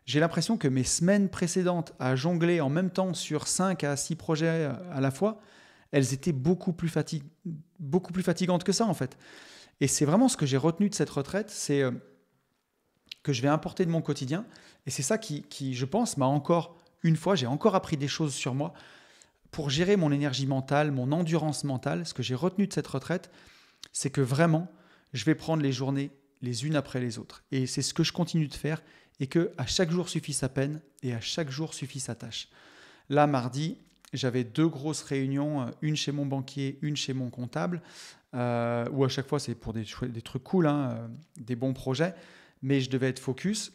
J'ai l'impression que mes semaines précédentes à jongler en même temps sur 5 à 6 projets à la fois, elles étaient beaucoup plus fatigantes que ça en fait. Et c'est vraiment ce que j'ai retenu de cette retraite, c'est que je vais importer de mon quotidien. Et c'est ça qui je pense, m'a encore, une fois, j'ai encore appris des choses sur moi pour gérer mon énergie mentale, mon endurance mentale. Ce que j'ai retenu de cette retraite, c'est que vraiment, je vais prendre les journées les unes après les autres. Et c'est ce que je continue de faire, et que à chaque jour suffit sa peine et à chaque jour suffit sa tâche. Là, mardi, j'avais 2 grosses réunions, une chez mon banquier, une chez mon comptable, où à chaque fois c'est pour des trucs cool, des bons projets, mais je devais être focus.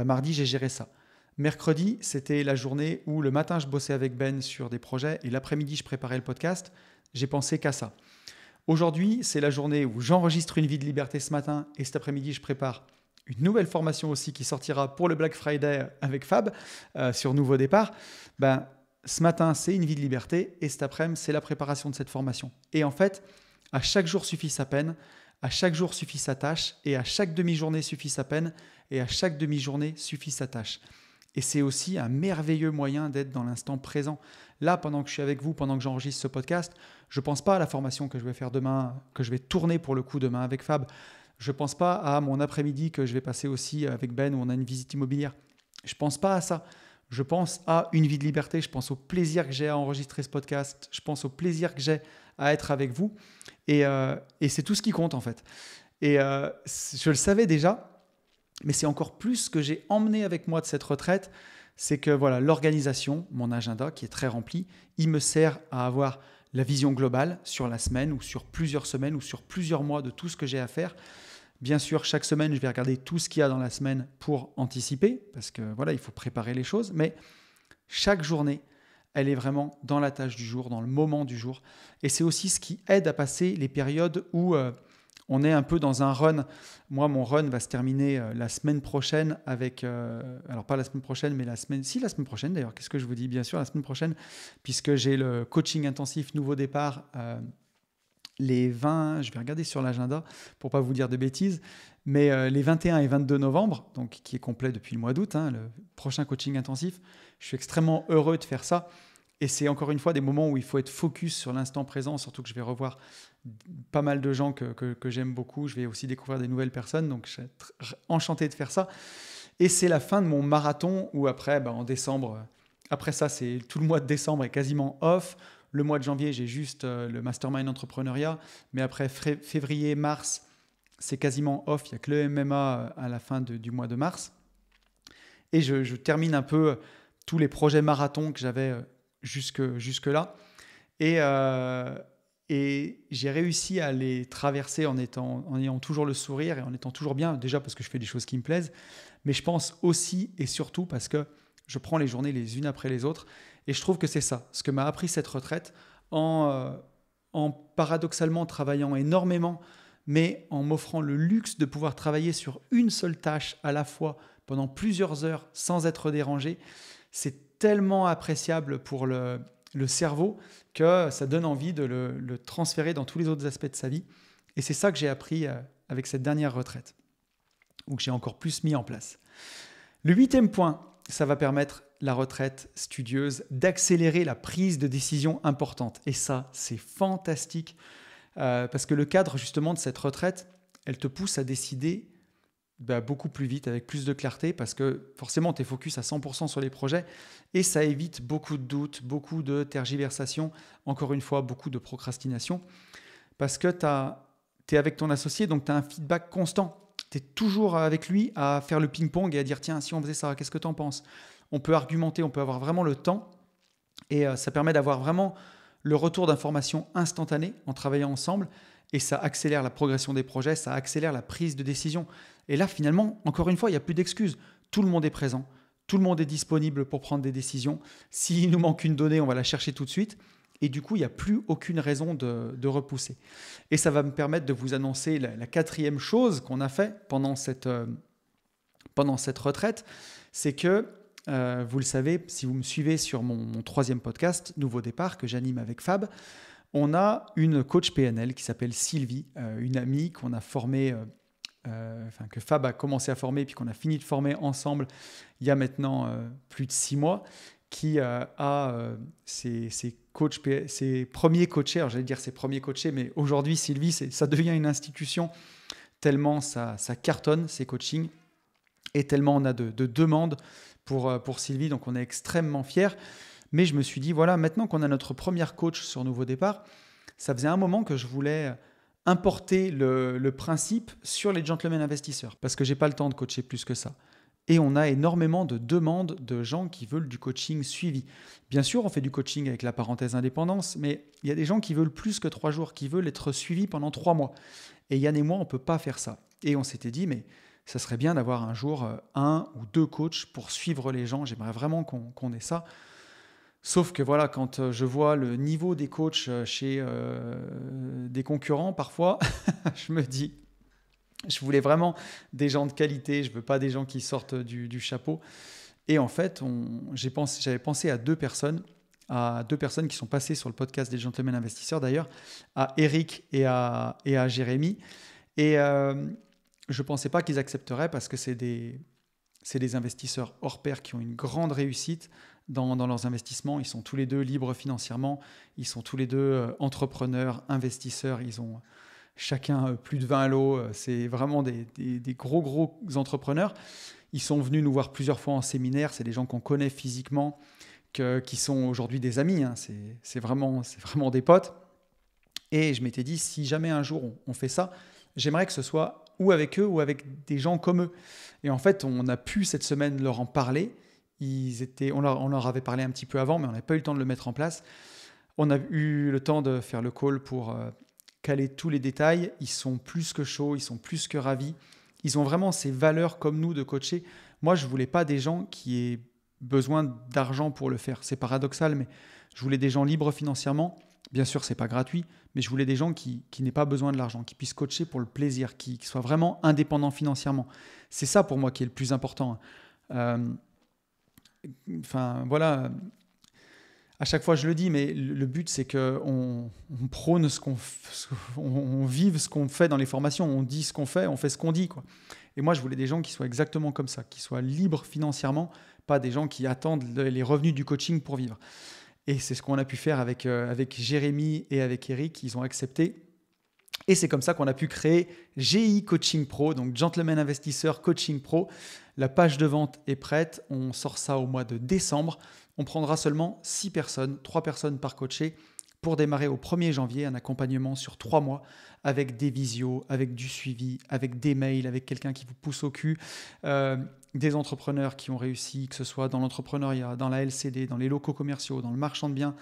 Mardi, j'ai géré ça. Mercredi, c'était la journée où le matin, je bossais avec Ben sur des projets et l'après-midi, je préparais le podcast. J'ai pensé qu'à ça. Aujourd'hui, c'est la journée où j'enregistre Une vie de liberté ce matin et cet après-midi, je prépare une nouvelle formation aussi qui sortira pour le Black Friday avec Fab sur Nouveau Départ. Ce matin, c'est Une vie de liberté et cet après-midi, c'est la préparation de cette formation. Et en fait, à chaque jour suffit sa peine, à chaque jour suffit sa tâche et à chaque demi-journée suffit sa peine et à chaque demi-journée suffit sa tâche. Et c'est aussi un merveilleux moyen d'être dans l'instant présent. Là, pendant que je suis avec vous, pendant que j'enregistre ce podcast, je ne pense pas à la formation que je vais faire demain, que je vais tourner pour le coup demain avec Fab. Je ne pense pas à mon après-midi que je vais passer aussi avec Ben où on a une visite immobilière. Je ne pense pas à ça. Je pense à Une vie de liberté. Je pense au plaisir que j'ai à enregistrer ce podcast. Je pense au plaisir que j'ai à être avec vous. Et c'est tout ce qui compte en fait. Et je le savais déjà. Mais c'est encore plus ce que j'ai emmené avec moi de cette retraite, c'est que voilà, l'organisation, mon agenda qui est très rempli, il me sert à avoir la vision globale sur la semaine ou sur plusieurs semaines ou sur plusieurs mois de tout ce que j'ai à faire. Bien sûr, chaque semaine, je vais regarder tout ce qu'il y a dans la semaine pour anticiper, parce que voilà, il faut préparer les choses, mais chaque journée, elle est vraiment dans la tâche du jour, dans le moment du jour. Et c'est aussi ce qui aide à passer les périodes où on est un peu dans un run. Moi, mon run va se terminer la semaine prochaine avec... alors, pas la semaine prochaine, mais la semaine... Si, la semaine prochaine, d'ailleurs. Qu'est-ce que je vous dis ? Bien sûr, la semaine prochaine, puisque j'ai le coaching intensif Nouveau Départ les 20... Je vais regarder sur l'agenda pour ne pas vous dire de bêtises. Mais les 21 et 22 novembre, donc qui est complet depuis le mois d'août, le prochain coaching intensif, je suis extrêmement heureux de faire ça. Et c'est encore une fois des moments où il faut être focus sur l'instant présent, surtout que je vais revoir pas mal de gens que j'aime beaucoup. Je vais aussi découvrir des nouvelles personnes, donc je suis enchanté de faire ça. Et c'est la fin de mon marathon où après, en décembre, après ça, c'est tout le mois de décembre est quasiment off. Le mois de janvier, j'ai juste le mastermind entrepreneuriat. Mais après février, mars, c'est quasiment off. Il n'y a que le MMA à la fin du mois de mars. Et je termine un peu tous les projets marathons que j'avais jusque-là. Et j'ai réussi à les traverser en ayant toujours le sourire et en étant toujours bien, déjà parce que je fais des choses qui me plaisent, mais je pense aussi et surtout parce que je prends les journées les unes après les autres. Et je trouve que c'est ça, ce que m'a appris cette retraite, en paradoxalement travaillant énormément, mais en m'offrant le luxe de pouvoir travailler sur une seule tâche à la fois pendant plusieurs heures sans être dérangé. C'est tellement appréciable pour le cerveau que ça donne envie de le transférer dans tous les autres aspects de sa vie. Et c'est ça que j'ai appris avec cette dernière retraite, ou que j'ai encore plus mis en place. Le 8e point, ça va permettre, la retraite studieuse, d'accélérer la prise de décision importante. Et ça, c'est fantastique, parce que le cadre justement de cette retraite, elle te pousse à décider beaucoup plus vite, avec plus de clarté, parce que forcément, tu es focus à 100% sur les projets et ça évite beaucoup de doutes, beaucoup de tergiversations, encore une fois, beaucoup de procrastination, parce que tu es avec ton associé, donc tu as un feedback constant. Tu es toujours avec lui à faire le ping-pong et à dire tiens, si on faisait ça, qu'est-ce que tu en penses? On peut argumenter, on peut avoir vraiment le temps et ça permet d'avoir vraiment le retour d'informations instantané en travaillant ensemble et ça accélère la progression des projets, ça accélère la prise de décision. Et là, finalement, encore une fois, il n'y a plus d'excuses. Tout le monde est présent, tout le monde est disponible pour prendre des décisions. S'il nous manque une donnée, on va la chercher tout de suite. Et du coup, il n'y a plus aucune raison de repousser. Et ça va me permettre de vous annoncer la quatrième chose qu'on a fait pendant cette retraite. C'est que, vous le savez, si vous me suivez sur mon troisième podcast, Nouveau Départ, que j'anime avec Fab, on a une coach PNL qui s'appelle Sylvie, une amie qu'on a formée, que Fab a commencé à former puis qu'on a fini de former ensemble il y a maintenant plus de 6 mois, qui a ses premiers coachés, alors j'allais dire ses premiers coachés, mais aujourd'hui Sylvie, ça devient une institution tellement ça cartonne ses coachings et tellement on a de demandes pour Sylvie, donc on est extrêmement fiers. Mais je me suis dit, voilà, maintenant qu'on a notre première coach sur Nouveau Départ, ça faisait un moment que je voulais importer le principe sur les gentlemen investisseurs parce que je n'ai pas le temps de coacher plus que ça. Et on a énormément de demandes de gens qui veulent du coaching suivi. Bien sûr, on fait du coaching avec la parenthèse indépendance, mais il y a des gens qui veulent plus que 3 jours, qui veulent être suivis pendant 3 mois. Et Yann et moi, on ne peut pas faire ça. Et on s'était dit, mais ça serait bien d'avoir un jour 1 ou 2 coachs pour suivre les gens. J'aimerais vraiment qu'on ait ça. Sauf que voilà, quand je vois le niveau des coachs chez des concurrents, parfois, je me dis, je voulais vraiment des gens de qualité, je ne veux pas des gens qui sortent du chapeau. Et en fait, j'avais pensé à deux personnes qui sont passées sur le podcast des Gentlemen Investisseurs d'ailleurs, à Eric et à Jérémy. Et je ne pensais pas qu'ils accepteraient parce que c'est des investisseurs hors pair qui ont une grande réussite dans leurs investissements. Ils sont tous les deux libres financièrement, ils sont tous les deux entrepreneurs, investisseurs, ils ont chacun plus de 20 lots, c'est vraiment des gros entrepreneurs. Ils sont venus nous voir plusieurs fois en séminaire, c'est des gens qu'on connaît physiquement, qui sont aujourd'hui des amis, hein. C'est vraiment des potes. Et je m'étais dit, si jamais un jour on fait ça, j'aimerais que ce soit ou avec eux ou avec des gens comme eux. Et en fait, on a pu cette semaine leur en parler. On leur avait parlé un petit peu avant, mais on n'avait pas eu le temps de le mettre en place. On a eu le temps de faire le call pour caler tous les détails. Ils sont plus que chauds, ils sont plus que ravis. Ils ont vraiment ces valeurs comme nous de coacher. Moi, je ne voulais pas des gens qui aient besoin d'argent pour le faire. C'est paradoxal, mais je voulais des gens libres financièrement. Bien sûr, ce n'est pas gratuit, mais je voulais des gens qui n'aient pas besoin de l'argent, qui puissent coacher pour le plaisir, qui soient vraiment indépendants financièrement. C'est ça pour moi qui est le plus important. Voilà, à chaque fois je le dis, mais le but c'est qu'on prône on vive ce qu'on fait dans les formations, on dit ce qu'on fait, on fait ce qu'on dit, quoi. Et moi je voulais des gens qui soient exactement comme ça, qui soient libres financièrement, pas des gens qui attendent les revenus du coaching pour vivre. Et c'est ce qu'on a pu faire avec Jérémy et avec Eric, ils ont accepté. Et c'est comme ça qu'on a pu créer GI Coaching Pro, donc Gentleman Investisseur Coaching Pro. La page de vente est prête, on sort ça au mois de décembre. On prendra seulement 6 personnes, 3 personnes par coaché, pour démarrer au 1er janvier un accompagnement sur 3 mois avec des visios, avec du suivi, avec des mails, avec quelqu'un qui vous pousse au cul, des entrepreneurs qui ont réussi, que ce soit dans l'entrepreneuriat, dans la LCD, dans les locaux commerciaux, dans le marchand de biens.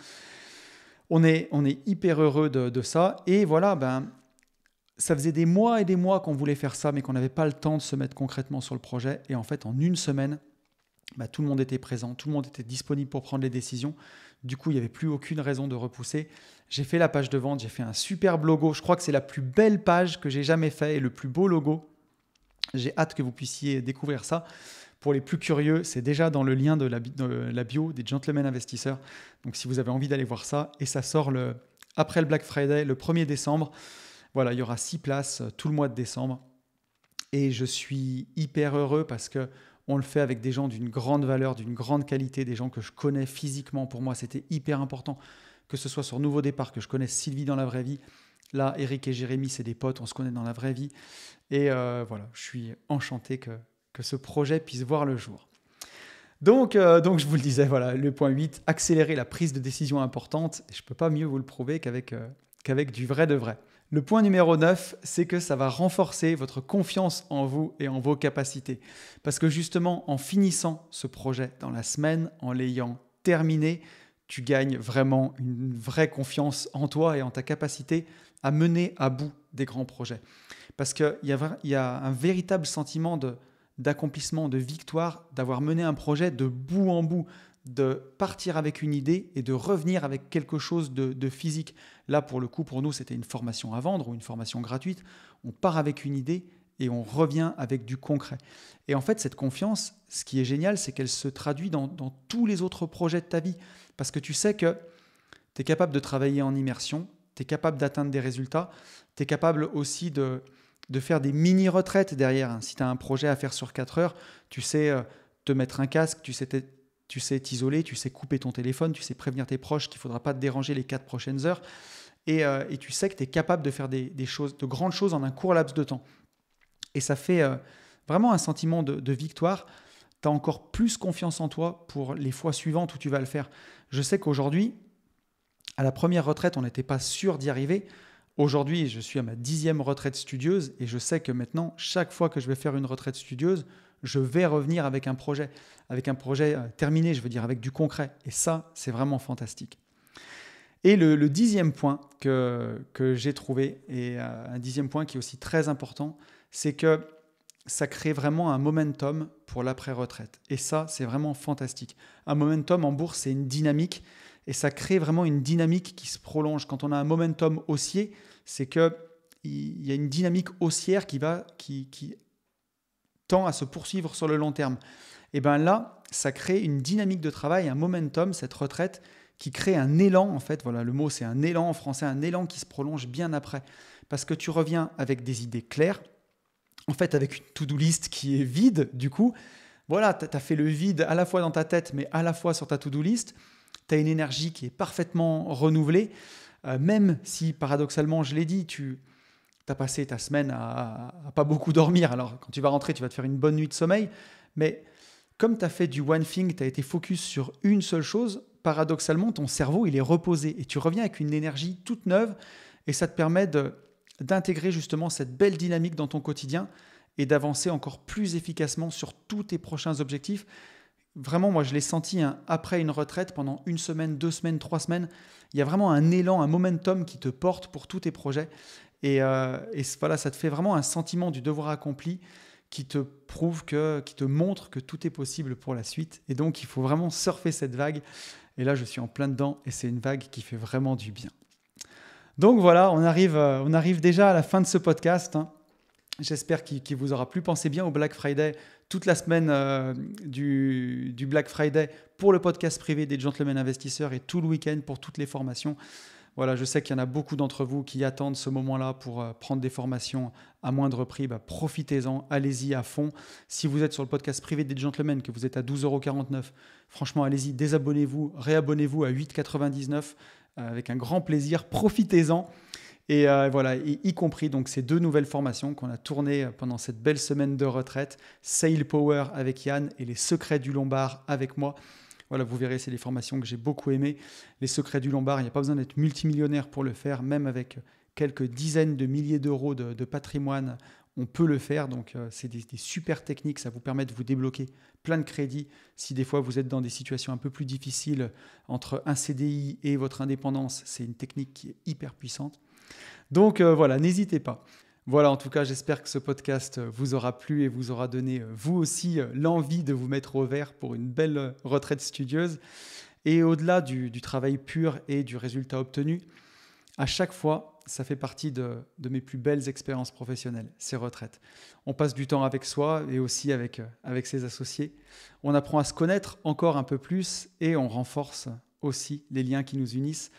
On est hyper heureux de ça. Et voilà, ça faisait des mois et des mois qu'on voulait faire ça, mais qu'on n'avait pas le temps de se mettre concrètement sur le projet. Et en fait, en une semaine, tout le monde était présent, tout le monde était disponible pour prendre les décisions. Du coup, il n'y avait plus aucune raison de repousser. J'ai fait la page de vente, j'ai fait un superbe logo. Je crois que c'est la plus belle page que j'ai jamais fait et le plus beau logo. J'ai hâte que vous puissiez découvrir ça. Pour les plus curieux, c'est déjà dans le lien de la bio des Gentlemen Investisseurs. Donc, si vous avez envie d'aller voir ça, et ça sort après le Black Friday, le 1er décembre. Voilà, il y aura 6 places tout le mois de décembre. Et je suis hyper heureux parce qu'on le fait avec des gens d'une grande valeur, d'une grande qualité, des gens que je connais physiquement. Pour moi, c'était hyper important que ce soit sur Nouveau Départ, que je connaisse Sylvie dans la vraie vie, Là, Eric et Jérémy, c'est des potes, on se connaît dans la vraie vie. Et voilà, je suis enchanté que ce projet puisse voir le jour. Donc, je vous le disais, voilà, le point 8, accélérer la prise de décision importante. Je ne peux pas mieux vous le prouver qu'avec du vrai de vrai. Le point numéro 9, c'est que ça va renforcer votre confiance en vous et en vos capacités. Parce que justement, en finissant ce projet dans la semaine, en l'ayant terminé, tu gagnes vraiment une vraie confiance en toi et en ta capacité à mener à bout des grands projets. Parce qu'il y a un véritable sentiment d'accomplissement, de victoire, d'avoir mené un projet de bout en bout, de partir avec une idée et de revenir avec quelque chose de physique. Là, pour le coup, pour nous, c'était une formation à vendre ou une formation gratuite. On part avec une idée et on revient avec du concret. Et en fait, cette confiance, ce qui est génial, c'est qu'elle se traduit dans tous les autres projets de ta vie. Parce que tu sais que tu es capable de travailler en immersion, tu es capable d'atteindre des résultats, tu es capable aussi de faire des mini-retraites derrière. Si tu as un projet à faire sur 4 heures, tu sais te mettre un casque, tu sais t'isoler, tu sais couper ton téléphone, tu sais prévenir tes proches qu'il ne faudra pas te déranger les 4 prochaines heures. Et tu sais que tu es capable de faire des choses, de grandes choses en un court laps de temps. Et ça fait vraiment un sentiment de victoire. Tu as encore plus confiance en toi pour les fois suivantes où tu vas le faire. Je sais qu'aujourd'hui, à la première retraite, on n'était pas sûr d'y arriver. Aujourd'hui, je suis à ma 10e retraite studieuse et je sais que maintenant, chaque fois que je vais faire une retraite studieuse, je vais revenir avec un projet terminé, je veux dire, avec du concret. Et ça, c'est vraiment fantastique. Et le 10e point que j'ai trouvé, et un 10e point qui est aussi très important, c'est que ça crée vraiment un momentum pour l'après-retraite. Et ça, c'est vraiment fantastique. Un momentum en bourse, c'est une dynamique. Et ça crée vraiment une dynamique qui se prolonge. Quand on a un momentum haussier, c'est qu'il y a une dynamique haussière qui tend à se poursuivre sur le long terme. Et bien là, ça crée une dynamique de travail, un momentum, cette retraite, qui crée un élan, en fait. Voilà, le mot, c'est un élan en français, un élan qui se prolonge bien après. Parce que tu reviens avec des idées claires, en fait, avec une to-do list qui est vide, du coup. Voilà, tu as fait le vide à la fois dans ta tête, mais à la fois sur ta to-do list. Tu as une énergie qui est parfaitement renouvelée, même si paradoxalement, je l'ai dit, tu as passé ta semaine à pas beaucoup dormir. Alors quand tu vas rentrer, tu vas te faire une bonne nuit de sommeil, mais comme tu as fait du one thing, tu as été focus sur une seule chose, paradoxalement, ton cerveau, il est reposé et tu reviens avec une énergie toute neuve et ça te permet d'intégrer justement cette belle dynamique dans ton quotidien et d'avancer encore plus efficacement sur tous tes prochains objectifs. Vraiment, moi, je l'ai senti après une retraite, pendant 1 semaine, 2 semaines, 3 semaines. Il y a vraiment un élan, un momentum qui te porte pour tous tes projets. Et voilà, ça te fait vraiment un sentiment du devoir accompli qui te prouve qui te montre que tout est possible pour la suite. Et donc, il faut vraiment surfer cette vague. Et là, je suis en plein dedans et c'est une vague qui fait vraiment du bien. Donc voilà, on arrive déjà à la fin de ce podcast. J'espère qu'il vous aura plu. Pensez bien au Black Friday, toute la semaine du Black Friday pour le podcast privé des Gentlemen Investisseurs et tout le week-end pour toutes les formations. Voilà, je sais qu'il y en a beaucoup d'entre vous qui attendent ce moment-là pour prendre des formations à moindre prix. Profitez-en, allez-y à fond. Si vous êtes sur le podcast privé des Gentlemen, que vous êtes à 12,49 €, franchement, allez-y, désabonnez-vous, réabonnez-vous à 8,99 € avec un grand plaisir. Profitez-en. Et voilà, y compris donc ces 2 nouvelles formations qu'on a tournées pendant cette belle semaine de retraite, Sale Power avec Yann et les secrets du Lombard avec moi. Voilà, vous verrez, c'est des formations que j'ai beaucoup aimées. Les secrets du Lombard, il n'y a pas besoin d'être multimillionnaire pour le faire, même avec quelques dizaines de milliers d'euros de patrimoine, on peut le faire. Donc, c'est des super techniques, ça vous permet de vous débloquer plein de crédits. Si des fois vous êtes dans des situations un peu plus difficiles entre un CDI et votre indépendance, c'est une technique qui est hyper puissante. Donc voilà, n'hésitez pas. Voilà, en tout cas, j'espère que ce podcast vous aura plu et vous aura donné, vous aussi, l'envie de vous mettre au vert pour une belle retraite studieuse. Et au-delà du travail pur et du résultat obtenu, à chaque fois, ça fait partie de mes plus belles expériences professionnelles, ces retraites. On passe du temps avec soi et aussi avec ses associés. On apprend à se connaître encore un peu plus et on renforce aussi les liens qui nous unissent.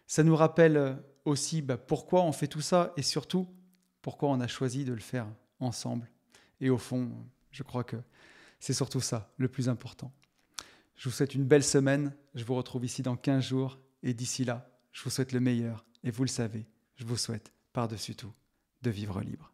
Ça nous rappelle aussi pourquoi on fait tout ça et surtout pourquoi on a choisi de le faire ensemble. Et au fond, je crois que c'est surtout ça le plus important. Je vous souhaite une belle semaine. Je vous retrouve ici dans 15 jours et d'ici là, je vous souhaite le meilleur. Et vous le savez, je vous souhaite par-dessus tout, de vivre libre.